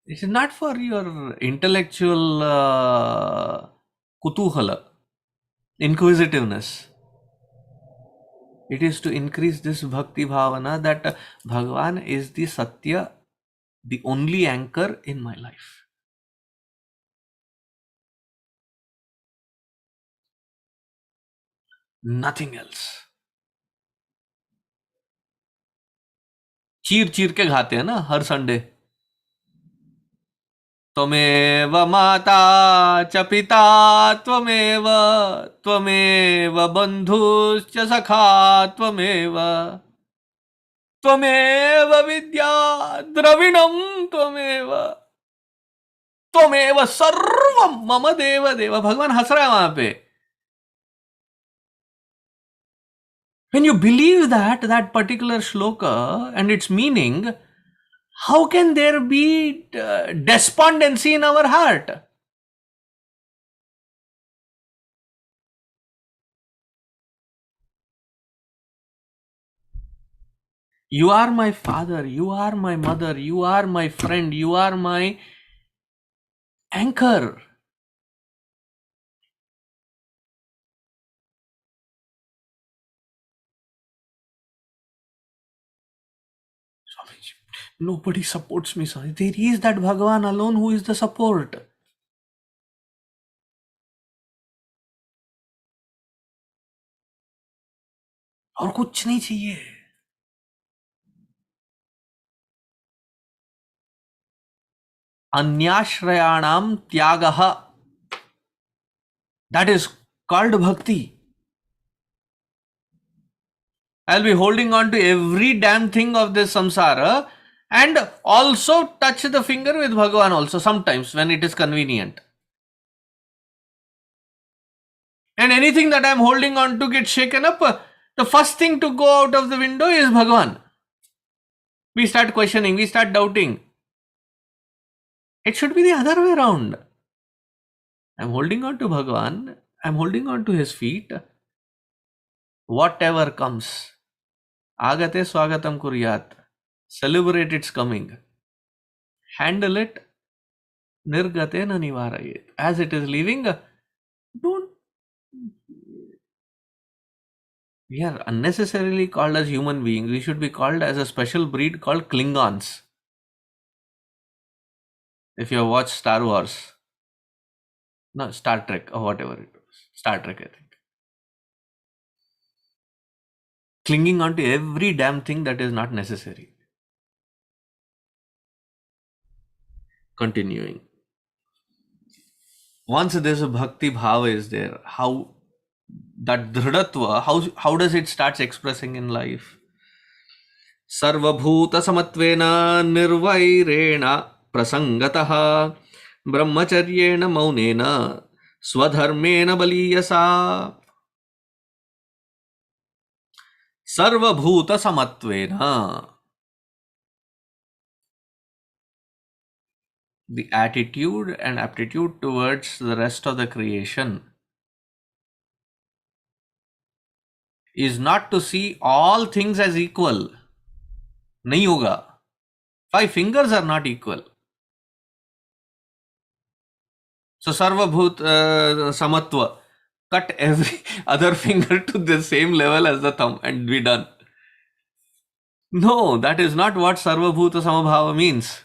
Speaker 3: It is not for your intellectual kutuhala, inquisitiveness. It is to increase this bhakti bhavana that Bhagavan is the Satya, the only anchor in my life. Nothing else. चीर चीर के खाते हैं ना हर संडे. त्वमेव माता च पिता त्वमेव त्वमेव बन्धुश्च सखा त्वमेव त्वमेव विद्या द्रविणं त्वमेव त्वमेव सर्वं मम देव देव. भगवान हंस रहा है वहां पे. When you believe that particular shloka and its meaning, how can there be despondency in our heart? You are my father, you are my mother, you are my friend, you are my anchor. Nobody supports me, Swami. There is that Bhagavan alone who is the support. और कुछ नहीं चाहिए. अन्याश्रयाणाम त्यागः. That is called bhakti. I'll be holding on to every damn thing of this samsara and also touch the finger with Bhagavan also sometimes when it is convenient. And anything that I'm holding on to gets shaken up, the first thing to go out of the window is Bhagavan. We start questioning, we start doubting. It should be the other way around. I'm holding on to Bhagavan, I'm holding on to his feet. Whatever comes, agate swagatam kuryat. Celebrate its coming. Handle it. Nirgate na nivarayet. As it is leaving, don't. We are unnecessarily called as human beings. We should be called as a special breed called Klingons. If you have watched Star Wars, no, Star Trek or whatever it was. Star Trek, I think. clinging on to every damn thing that is not necessary. Continuing. Once this bhakti bhava is there, how that dhridatva, how does it starts expressing in life? Sarvabhuta samatvena nirvairena prasangataha brahmacharyena maunena swadharmena baliyasa. Sarvabhuta samatvena. The attitude and aptitude towards the rest of the creation is not to see all things as equal. Nahi hoga. 5 fingers are not equal. So Sarvabhut Samatva. Cut every other finger to the same level as the thumb and be done. No, that is not what Sarvabhuta Samabhava means.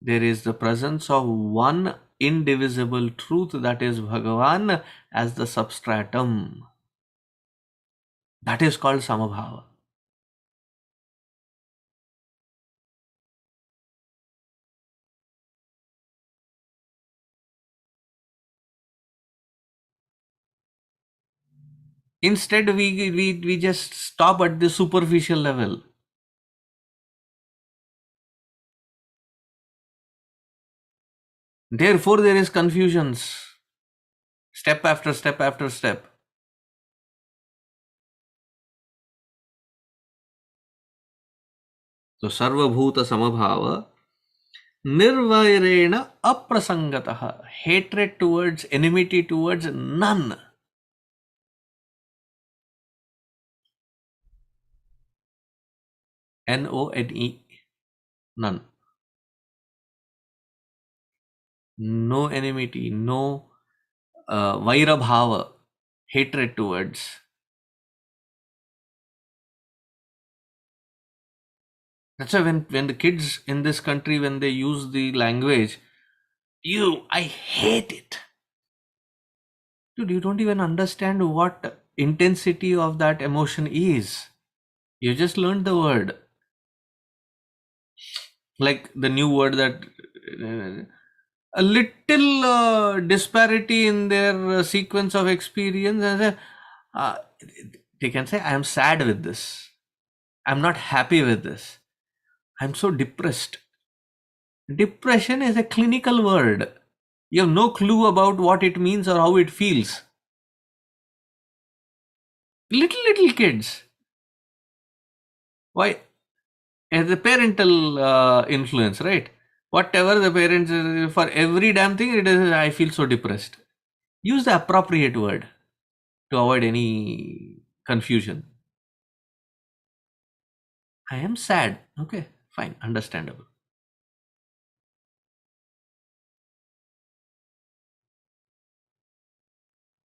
Speaker 3: There is the presence of one indivisible truth, that is Bhagavan, as the substratum. That is called Samabhava. Instead, we just stop at the superficial level. Therefore, there is confusions, step after step after step. So, Sarvabhuta Samabhava, Nirvairena Aprasangataha, hatred towards, enmity towards none. None. None. No enmity, no Vairabhava, hatred towards. That's why when the kids in this country, when they use the language, I hate it. Dude, you don't even understand what intensity of that emotion is. You just learned the word. Like the new word that a little disparity in their sequence of experience, and they can say, I am sad with this. I'm not happy with this. I'm so depressed. Depression is a clinical word. You have no clue about what it means or how it feels. Little kids. Why? As the parental influence, right? Whatever the parents, for every damn thing, it is, I feel so depressed. Use the appropriate word to avoid any confusion. I am sad. Okay, fine, understandable.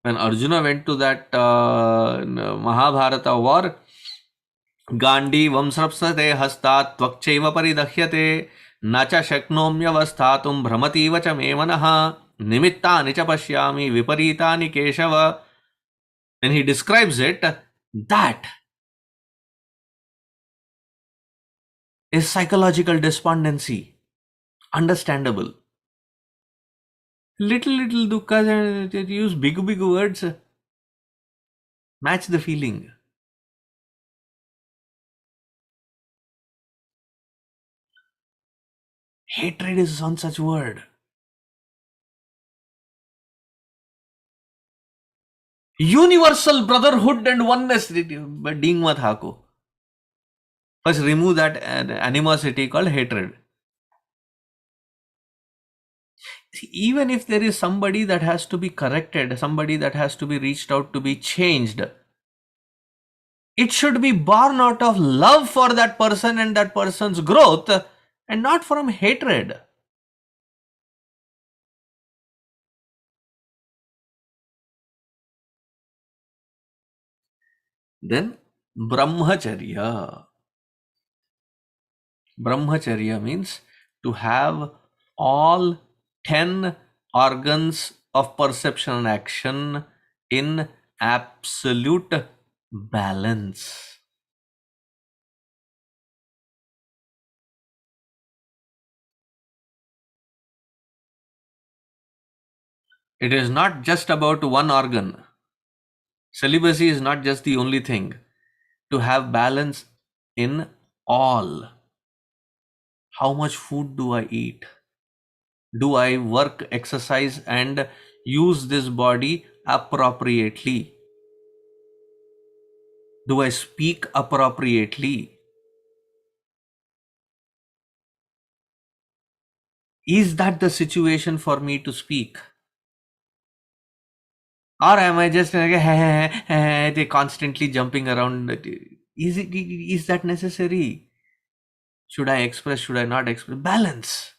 Speaker 3: When Arjuna went to that Mahabharata war, Gandhi vamsrapsate hastat tvakchaiva paridahyate nacha shaknomyavasthatum bhramativa cha me manaha nimittani cha pashyami viparitani keshava. When he describes it, that is psychological despondency. Understandable. Little dukkha, and use big words. Match the feeling. Hatred is one such word. Universal brotherhood and oneness. Ding mat hako. First remove that animosity called hatred. See, even if there is somebody that has to be corrected, somebody that has to be reached out to be changed, it should be born out of love for that person and that person's growth, and not from hatred. Then brahmacharya. Brahmacharya means to have all 10 organs of perception and action in absolute balance. It is not just about one organ. Celibacy is not just the only thing. To have balance in all. How much food do I eat? Do I work, exercise, and use this body appropriately? Do I speak appropriately? Is that the situation for me to speak? Or am I just like constantly jumping around? Is that necessary? Should I express? Should I not express? Balance.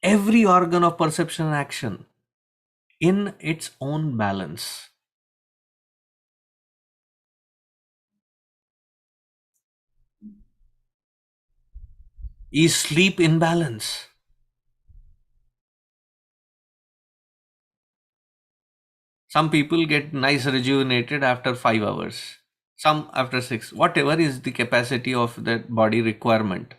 Speaker 3: Every organ of perception and action in its own balance. Is sleep in balance? Some people get nice rejuvenated after 5 hours, some after 6, whatever is the capacity of that body requirement.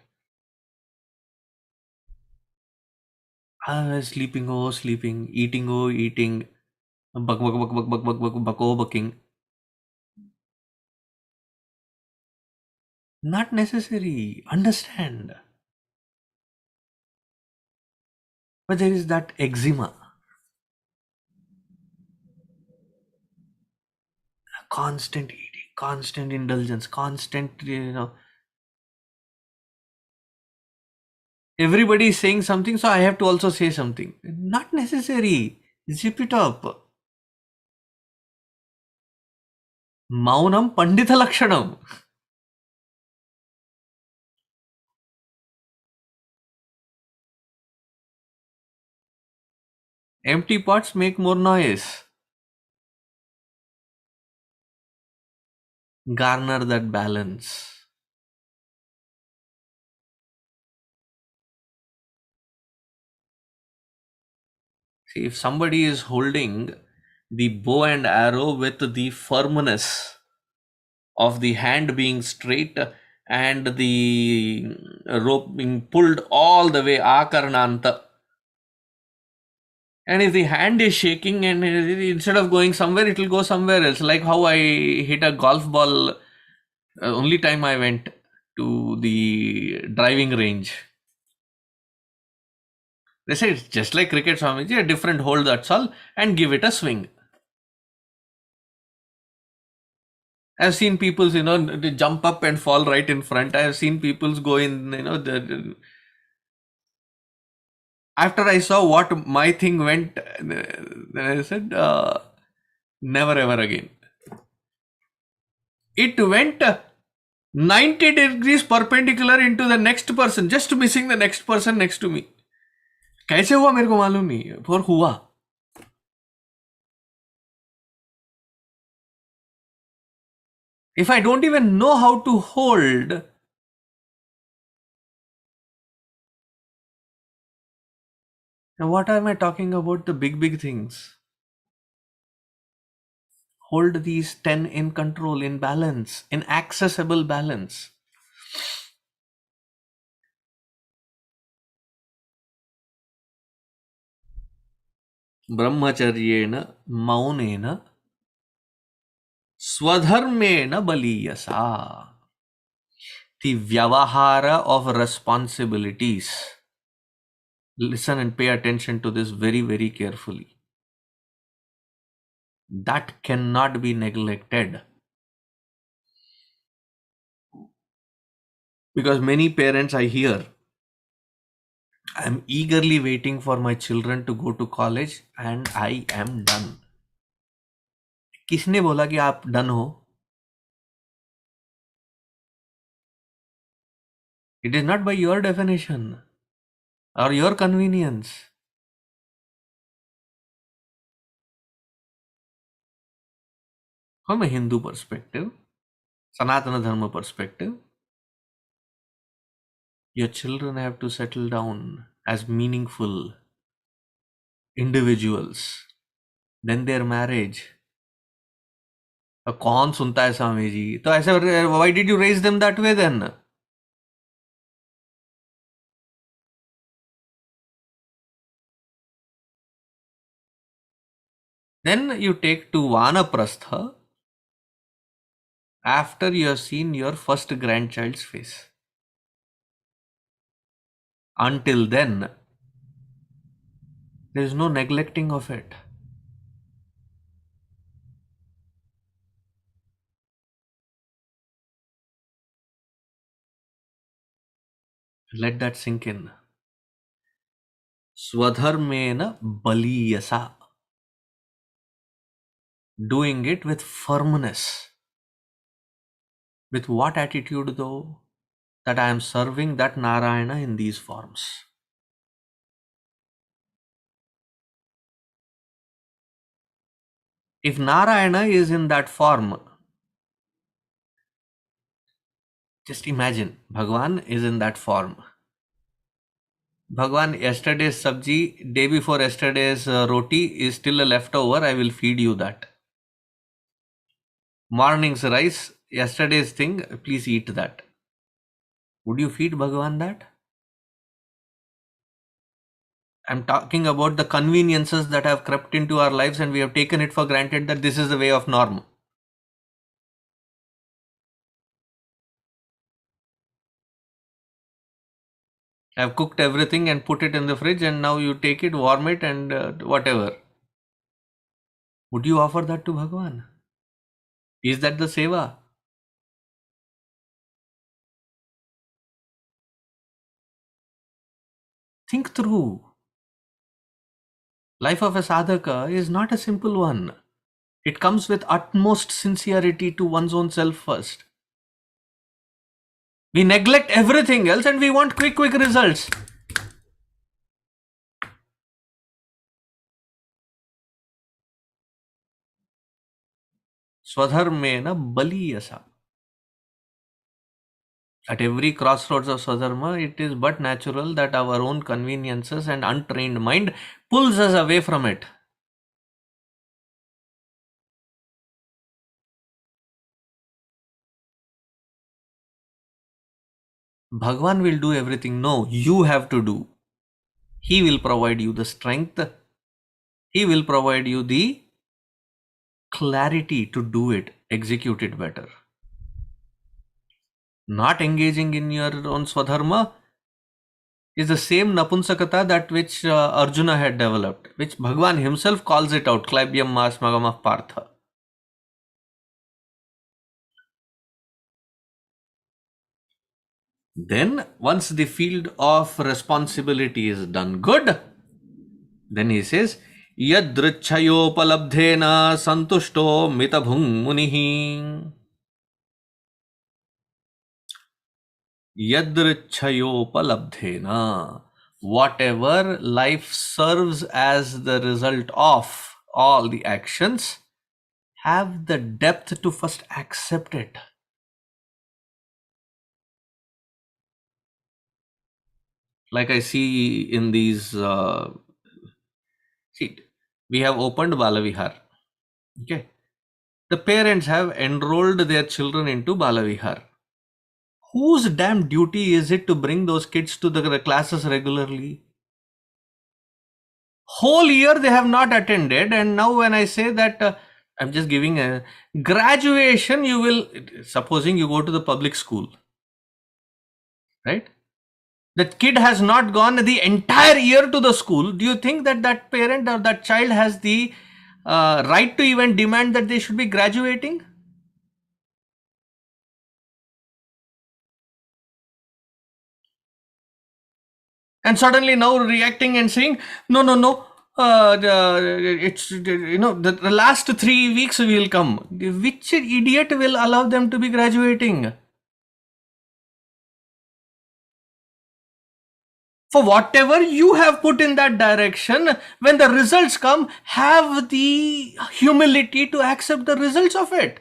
Speaker 3: Sleeping, oh sleeping, eating, oh eating, buck buck buck buck buck buck buck buck oh bucking. Not necessary. Understand. But there is that eczema, constant eating, constant indulgence, constant, everybody is saying something, so I have to also say something. Not necessary. Zip it up. Maunam pandita lakshanam. Empty pots make more noise. Garner that balance. See, if somebody is holding the bow and arrow with the firmness of the hand being straight and the rope being pulled all the way akarnanta, and if the hand is shaking and instead of going somewhere, it will go somewhere else. Like how I hit a golf ball, only time I went to the driving range. They say it's just like cricket, Swamiji, a different hole, that's all, and give it a swing. I've seen people, they jump up and fall right in front. I have seen people go in, after I saw what my thing went, then I said, never ever again. It went 90 degrees perpendicular into the next person, just missing the next person next to me. कैसे हुआ मेरे को मालूम नहीं, पर हुआ. If I don't even know how to hold, then what am I talking about the big things? Hold these 10 in control, in balance, in accessible balance. Brahmacharyena maunena swadharmena baliyasa. The vyavahara of responsibilities. Listen and pay attention to this very, very carefully. That cannot be neglected. Because many parents I hear, I'm eagerly waiting for my children to go to college and I am done. किसने बोला कि आप done हो? It is not by your definition or your convenience. From a Hindu perspective, Sanatana Dharma perspective, your children have to settle down as meaningful individuals, then their marriage. कौन सुनता है स्वामी जी? तो ऐसे why did you raise them that way then? Then you take to Vanaprastha after you have seen your first grandchild's face. Until then, there is no neglecting of it. Let that sink in. Swadharmena baliyasa. Doing it with firmness. With what attitude though? That I am serving that Narayana in these forms. If Narayana is in that form, just imagine, Bhagwan is in that form. Bhagwan, yesterday's sabji, day before yesterday's roti is still a leftover, I will feed you that. Morning's rice, yesterday's thing, please eat that. Would you feed Bhagwan that? I'm talking about the conveniences that have crept into our lives and we have taken it for granted that this is the way of norm. I've cooked everything and put it in the fridge and now you take it, warm it and whatever. Would you offer that to Bhagwan? Is that the seva? Think through. Life of a sadhaka is not a simple one. It comes with utmost sincerity to one's own self first. We neglect everything else and we want quick results. Swadharmena baliyasa. At every crossroads of Swadharma, it is but natural that our own conveniences and untrained mind pulls us away from it. Bhagwan will do everything. No, you have to do. He will provide you the strength. He will provide you the clarity to do it, execute it better. Not engaging in your own Swadharma is the same Napunsakata that which Arjuna had developed, which Bhagwan himself calls it out, Klaibyam Masmagamah Partha. Then, once the field of responsibility is done good, then he says, Yadrichayopalabdhena santushto mitabhung munihi. Yadrichayopalabdhena. Whatever life serves as the result of all the actions, have the depth to first accept it. Like I see in these, we have opened Balavihar. Okay. The parents have enrolled their children into Balavihar. Whose damn duty is it to bring those kids to the classes regularly? Whole year they have not attended, and now when I say that I'm just giving a graduation, you will, supposing you go to the public school, right? The kid has not gone the entire year to the school. Do you think that that parent or that child has the right to even demand that they should be graduating? And suddenly now reacting and saying, no, it's, the last 3 weeks will come. Which idiot will allow them to be graduating? For whatever you have put in that direction, when the results come, have the humility to accept the results of it.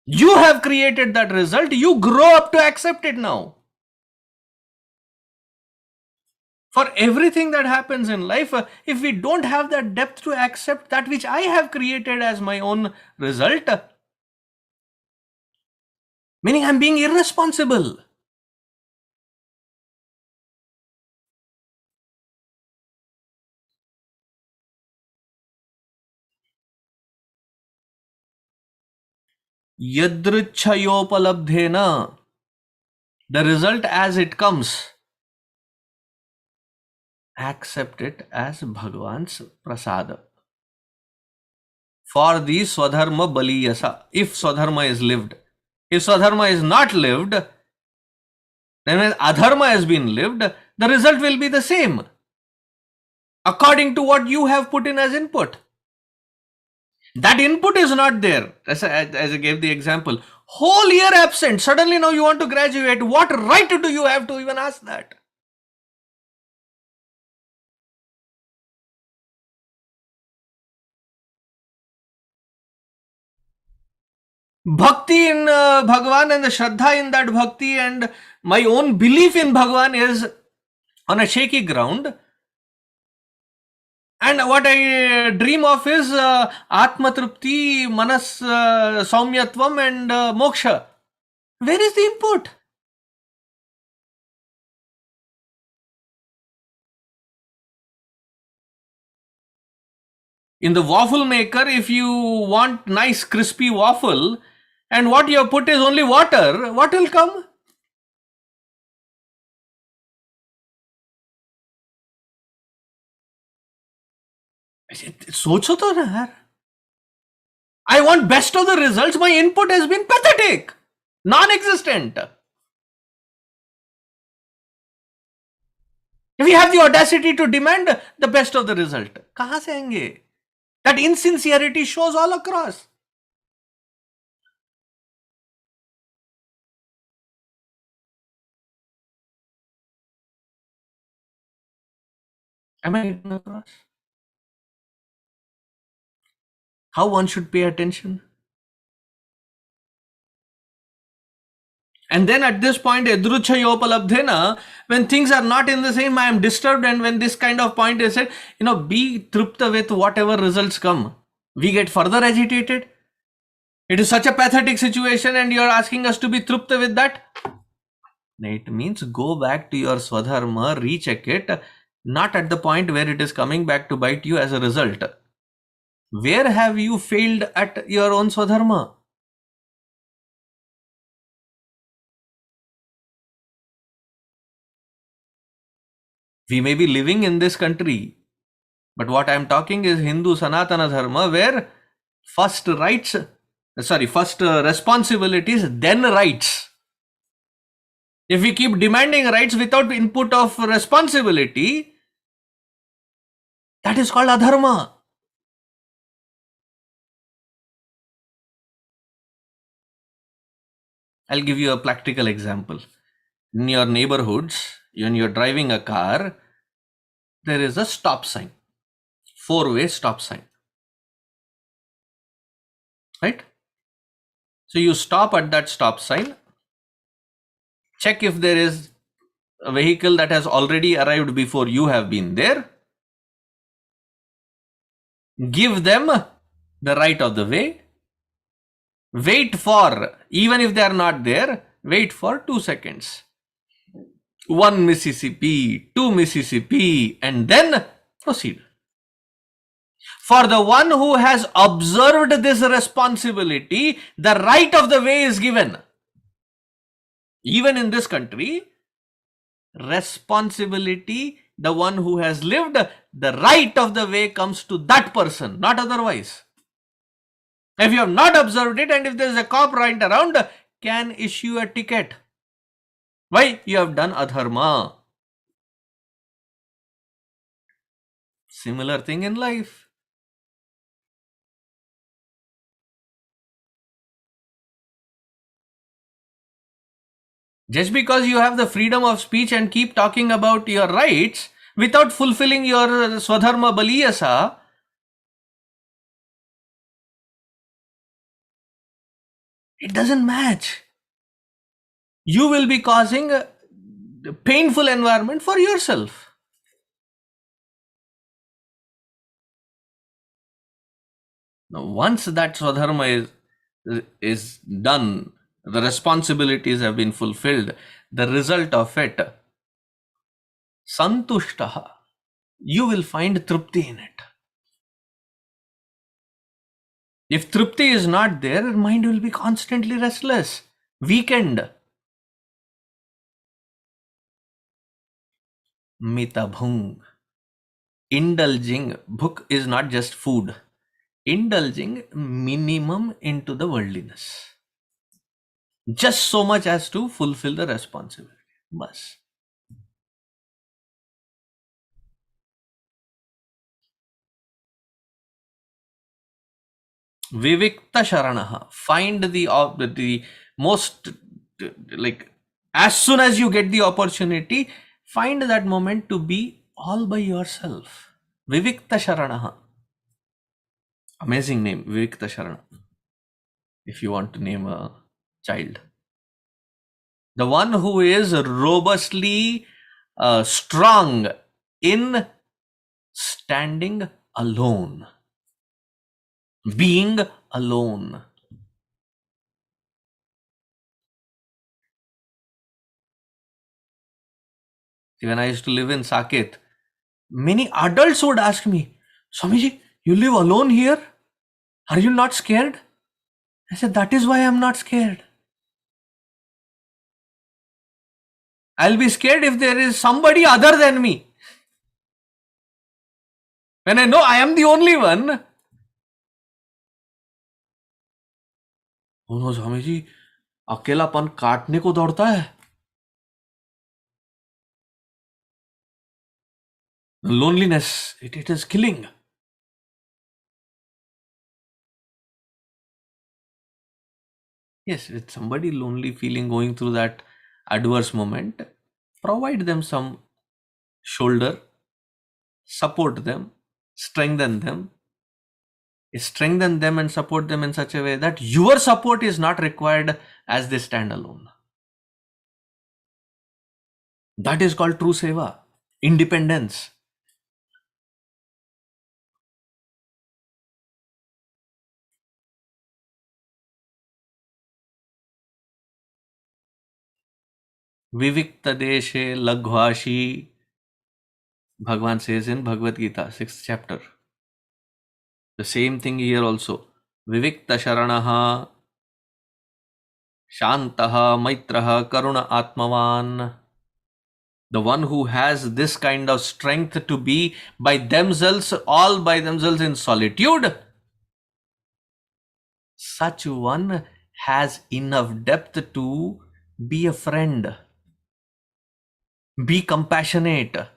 Speaker 3: You have created that result. You grow up to accept it now. For everything that happens in life, if we don't have that depth to accept that which I have created as my own result, meaning I'm being irresponsible. Yadrichayopalabdhena, the result as it comes, accept it as Bhagavan's prasada. For the swadharma baliyasa, if swadharma is lived. If swadharma is not lived, then when adharma has been lived, the result will be the same, according to what you have put in as input. That input is not there. As I gave the example, whole year absent, suddenly now you want to graduate. What right do you have to even ask that? Bhakti in Bhagavan and the Shraddha in that Bhakti and my own belief in Bhagavan is on a shaky ground. And what I dream of is Atma Trupti, Manas Saumyatvam and Moksha. Where is the input? In the waffle maker, if you want nice crispy waffle and what you have put is only water, what will come? सोचो तो ना यार. I want best of the results. My input has been pathetic, non-existent. We have the audacity to demand the best of the result. कहाँ से आएंगे? That insincerity shows all across. Am I getting across? How one should pay attention? And then at this point, Yadruchayopalabdhena, when things are not in the same, I am disturbed, and when this kind of point is said, be trupta with whatever results come. We get further agitated. It is such a pathetic situation and you are asking us to be trupta with that. It means go back to your swadharma, recheck it, not at the point where it is coming back to bite you as a result. Where have you failed at your own swadharma? We may be living in this country, but what I am talking is Hindu Sanatana Dharma, where first responsibilities, then rights. If we keep demanding rights without input of responsibility, that is called adharma. I'll give you a practical example. In your neighborhoods, when you're driving a car, there is a stop sign, 4-way stop sign, right? So you stop at that stop sign, check if there is a vehicle that has already arrived before you have been there, give them the right of the way, wait for, even if they are not there, wait for 2 seconds. 1 Mississippi, 2 Mississippi, and then proceed. For the one who has observed this responsibility, the right of the way is given. Even in this country, responsibility, the one who has lived, the right of the way comes to that person, not otherwise. If you have not observed it and if there is a cop right around, can issue a ticket. Why? You have done adharma. Similar thing in life. Just because you have the freedom of speech and keep talking about your rights without fulfilling your swadharma baliyasa, it doesn't match. You will be causing a painful environment for yourself. Now, once that Swadharma is done, the responsibilities have been fulfilled, the result of it, santushtaha, you will find trupti in it. If trupti is not there, mind will be constantly restless, weakened. Mitabhung, indulging, bhuk is not just food, indulging minimum into the worldliness. Just so much as to fulfill the responsibility. Bas. Vivikta Sharanaha. Find the most, like, as soon as you get the opportunity, find that moment to be all by yourself. Vivikta Sharanaha. Amazing name, Vivikta Sharana. If you want to name a child. The one who is robustly strong in standing alone, being alone. See, when I used to live in Saket, many adults would ask me, Swamiji, you live alone here? Are you not scared? I said, that is why I'm not scared. I'll be scared if there is somebody other than me. When I know I am the only one. Oh no, Swami ji, अकेलापन काटने को दौड़ता है. Loneliness, it is killing. Yes, with somebody lonely feeling going through that adverse moment, provide them some shoulder, support them, strengthen them and support them in such a way that your support is not required as they stand alone. That is called true seva, independence. Vivikta deshe laghvashi, Bhagavan says in Bhagavad Gita, 6th chapter. The same thing here also. Vivikta sharanaha, shantaha, maitraha, karuna atmavan. The one who has this kind of strength to be by themselves, all by themselves in solitude, such one has enough depth to be a friend, be compassionate.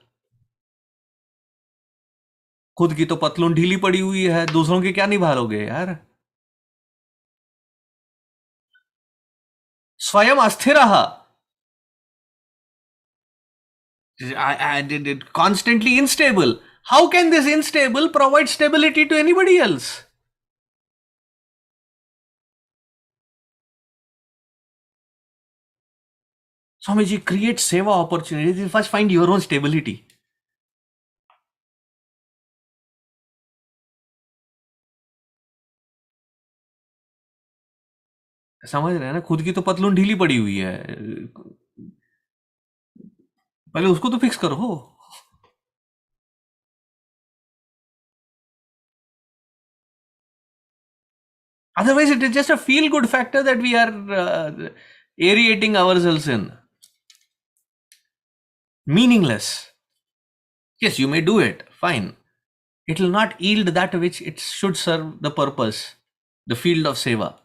Speaker 3: खुद की तो पतलून ढीली पड़ी हुई है, दूसरों की क्या निभा लोगे यार. स्वयं अस्थिरः, I did it constantly unstable. How can this unstable provide stability to anybody else? Swamiji, create seva opportunities. First find your own stability. समझ रहे हैं ना, खुद की तो पतलून ढीली पड़ी हुई है, पहले उसको तो फिक्स करो. Otherwise, it is just a feel-good factor that we are aerating ourselves in. Meaningless. Yes, you may do it, fine. It will not yield that which it should serve the purpose, the field of seva.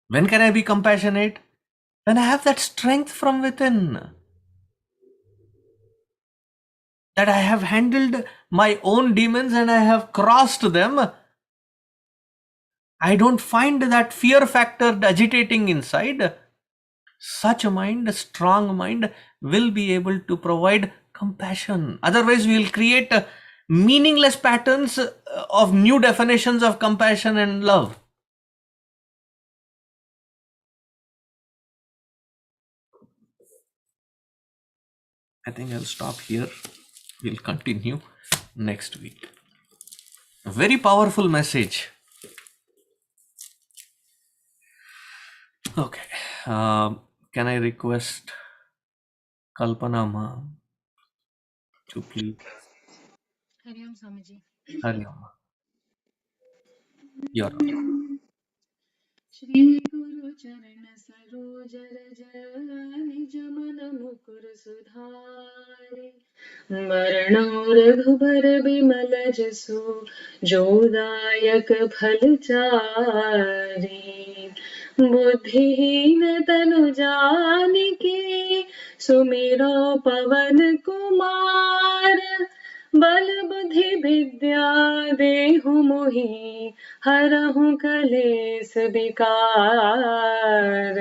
Speaker 3: When can I be compassionate? When I have that strength from within. That I have handled my own demons and I have crossed them. I don't find that fear factor agitating inside. Such a mind, a strong mind, will be able to provide compassion. Otherwise, we will create meaningless patterns of new definitions of compassion and love. I think I'll stop here. We'll continue next week. A very powerful message. Okay. Can I request Kalpana Ma to please?
Speaker 4: Hariom Swami ji.
Speaker 3: Hari Om. Your Honor.
Speaker 4: Shri गुरु चरण सरोज रज निज मन मुकुर सुधारे, वरणो रघुबर बिमल जसु जो दायक फल चारि। बुद्धिहीन तनु जानिके सुमिरो पवन कुमार, बल बुद्धि विद्या देहु मोहि हरहु कलेस विकार।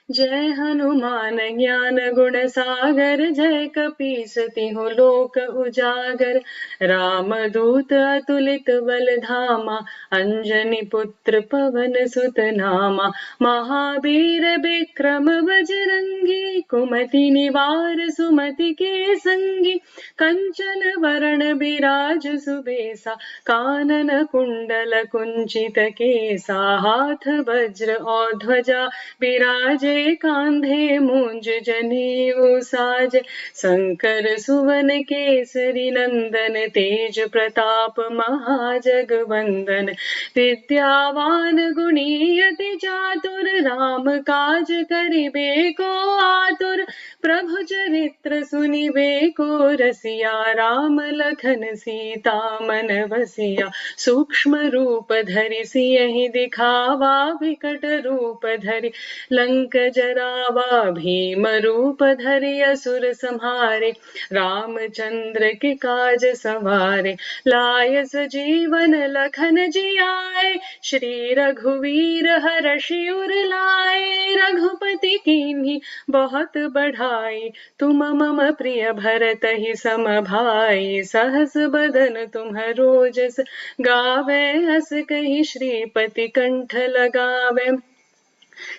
Speaker 4: जय हनुमान ज्ञान गुण सागर, जय कपीस तिहु लोक उजागर। राम दूत अतुलित बल धामा, अंजनी पुत्र पवन सुत नामा। महावीर विक्रम बजरंगी, कुमति निवार सुमति के संगी। कंचन वरण बिराज सुबेसा, कानन कुंडल कुंचित केसा। हाथ वज्र और ध्वजा बिराजे, कांधे मूंज जनेऊ साज। शंकर सुवन केसरी नंदन, तेज प्रताप महाजगवंदन। विद्यावान गुणी अति चातुर, राम काज करिबे को आतुर। प्रभु चरित्र सुनिबे को रसिया, राम लखन सीता मन बसिया। सूक्ष्म रूप धरि सियहि दिखावा, विकट रूप धरि लंक जरावा। भीम रूप धरि असुर संहारे, रामचंद्र के काज सवारे। लाय सजीवन लखन जियाए, श्री रघुवीर हर्षि उर लाए। रघुपति कीन्ही बहुत बढ़ाई, तुम मम प्रिय भरतहि सम भाई। सहस बदन तुम्हरो जस गावे, हस कहि श्रीपति कंठ लगावे।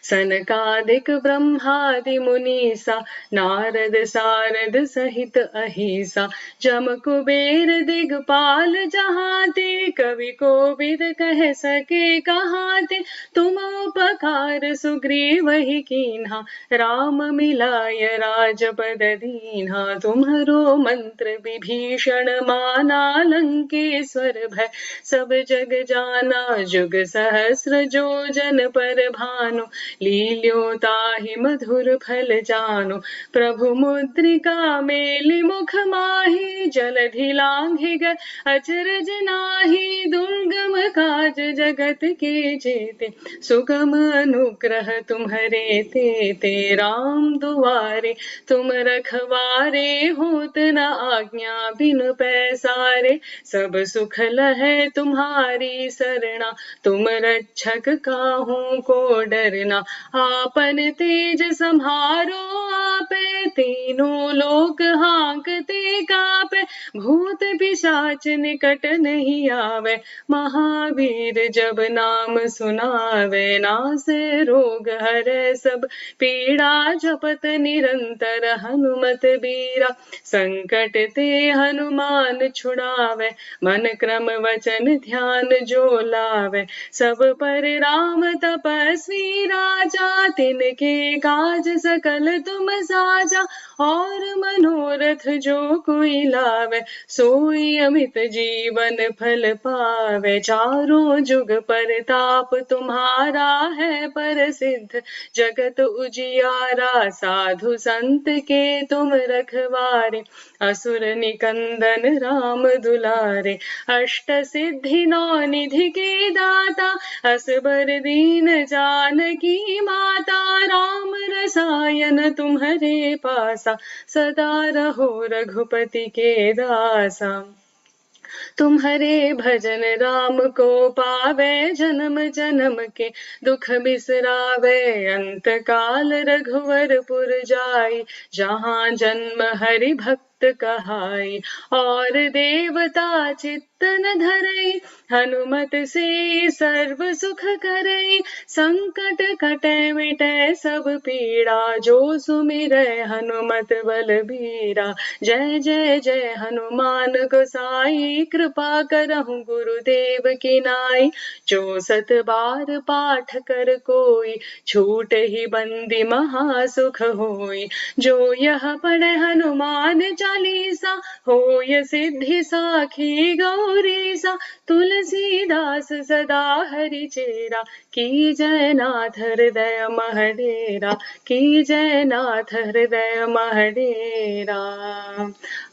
Speaker 4: सनकादिक ब्रह्मादि मुनीसा, नारद सारद सहित अहिसा। जम कुबेर दिगपाल जहाते, कवि कोविद कह सके कहाते। तुम उपकार सुग्रीवहि कीन्हा, राम मिलाय राजपद दीन्हा। तुम्हरो मंत्र विभीषण माना, लंकेश्वर भय सब जग जाना। जुग सहस्र जो जन पर भानु, लील्यो ताहि मधुर फल जानु। प्रभु मुद्रिका मेलि मुख माहि, जलधि लांघि गए अचरज नाहि। दुर्गम काज जगत के जेते, सुगम अनुग्रह तुम्हरे तेते। राम दुआरे तुम रखवारे, होत न आज्ञा बिनु पैसारे। सब सुख लहै तुम्हारी सरना, तुम रक्षक काहू को डरना। आपन तेज सम्हारो आपे, तीनों लोक हांकते कापे। भूत पिशाच निकट नहीं आवे, महावीर जब नाम सुनावे। नासे रोग हरै सब पीड़ा, जपत निरंतर हनुमत बीरा। संकट ते हनुमान छुड़ावे, मन क्रम वचन ध्यान जो लावे। सब पर राम तपस्वी राजा, तिनके काज सकल तुम साजा। और मनोरथ जो कोई लावे, सोई अमित जीवन फल पावे। चारों जुग परताप तुम्हारा है प्रसिद्ध, जगत उजियारा। साधु संत के तुम रखवारे, असुर निकंदन राम दुलारे। अष्ट सिद्धि नौ निधि के दाता, असबर दीन जानकी माता। राम रसायन तुम्हरे पासा, सदा रहो रघुपति के दासा। तुम्हारे भजन राम को पावे, जन्म जन्म के दुख बिसरावे। अंत काल रघुवर पुर जाई, जहाँ जन्म हरि भक्त चित्त कहाई। और देवता चित्त न धरई, हनुमत से सर्व सुख करई। संकट कटे मिटे सब पीड़ा, जो सुमिरै हनुमत बलबीरा। जय जय जय हनुमान गोसाई, कृपा करहु गुरुदेव की नाई। जो सत बार पाठ कर कोई, छूट ही बंदी महासुख होई। जो यह पढ़े हनुमान चालीसा, होय सिद्धि साखी गौरीसा। तुलसीदास सदा हरि चेरा, की जय नाथ हृदय महडेरा। की जय नाथ हृदय महडेरा।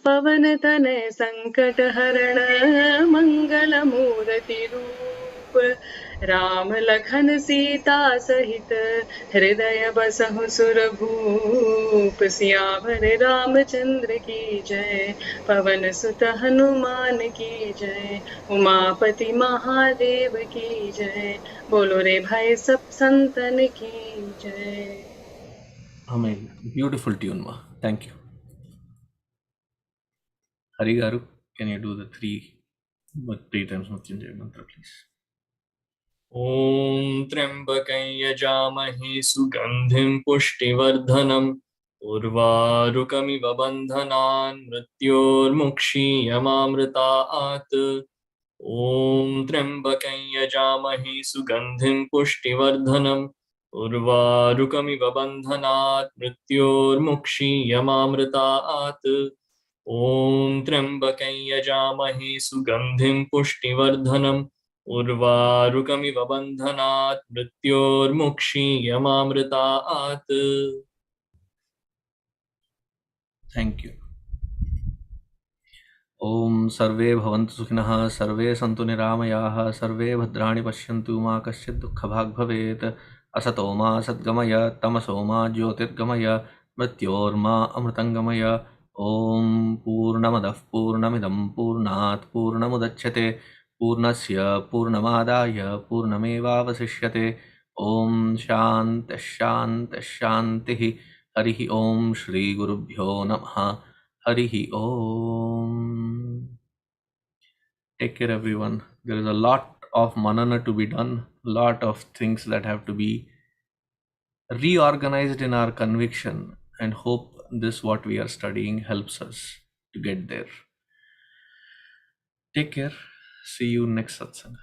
Speaker 4: पवन तनय संकट हरण, मंगल मूर्ति रूप। राम लखन सीता सहित, हृदय बसहु सुरभूप। सियावर रामचंद्र की जय, पवन सुत हनुमान की जय। उमापति महादेव की जय, बोलो रे भाई सब संतन की जय।
Speaker 3: Amazing. Beautiful tune, ma. Thank you. Hari Garu, can you do the three times Mrityunjay mantra, please?
Speaker 5: ॐ त्र्यम्बकं यजामहे सुगन्धिं पुष्टिवर्धनम् उर्वारुकमिव बन्धनान् मृत्योर्मुक्षीयमामृतात्। ॐ त्र्यम्बकं यजामहे सुगन्धिं पुष्टिवर्धनम् उर्वारुकमिव बन्धनात् मृत्योर्मुक्षीयमामृतात्। ॐ त्र्यम्बकं यजामहे सुगन्धिं पुष्टिवर्धनम् उर्वारुकमिव बन्धनात् मृत्योर्मुक्षीयमामृतात्।
Speaker 3: Thank you. Om Sarve Bhavantu Sukhinah, Sarve Santu Niramayaः, Sarve Bhadrani Pashyantu Ma Kaschid Dukkhabhag Bhavet, Asato Ma Sadgamaya, Tamaso Ma Jyotirgamaya, Mrityorma Amritangamaya. Om Purnamadah Purnamidam Purnat Purnamudachyate, Purnasya Purnamadaya Purnamevavasishyate. Om Shanti Shanti Shantihi. Harihi Om Shri Gurubhyo Namaha. Harihi Om. Take care, everyone. There is a lot of manana to be done, lot of things that have to be reorganized in our conviction, and hope this what we are studying helps us to get there. Take care. See you next satsang.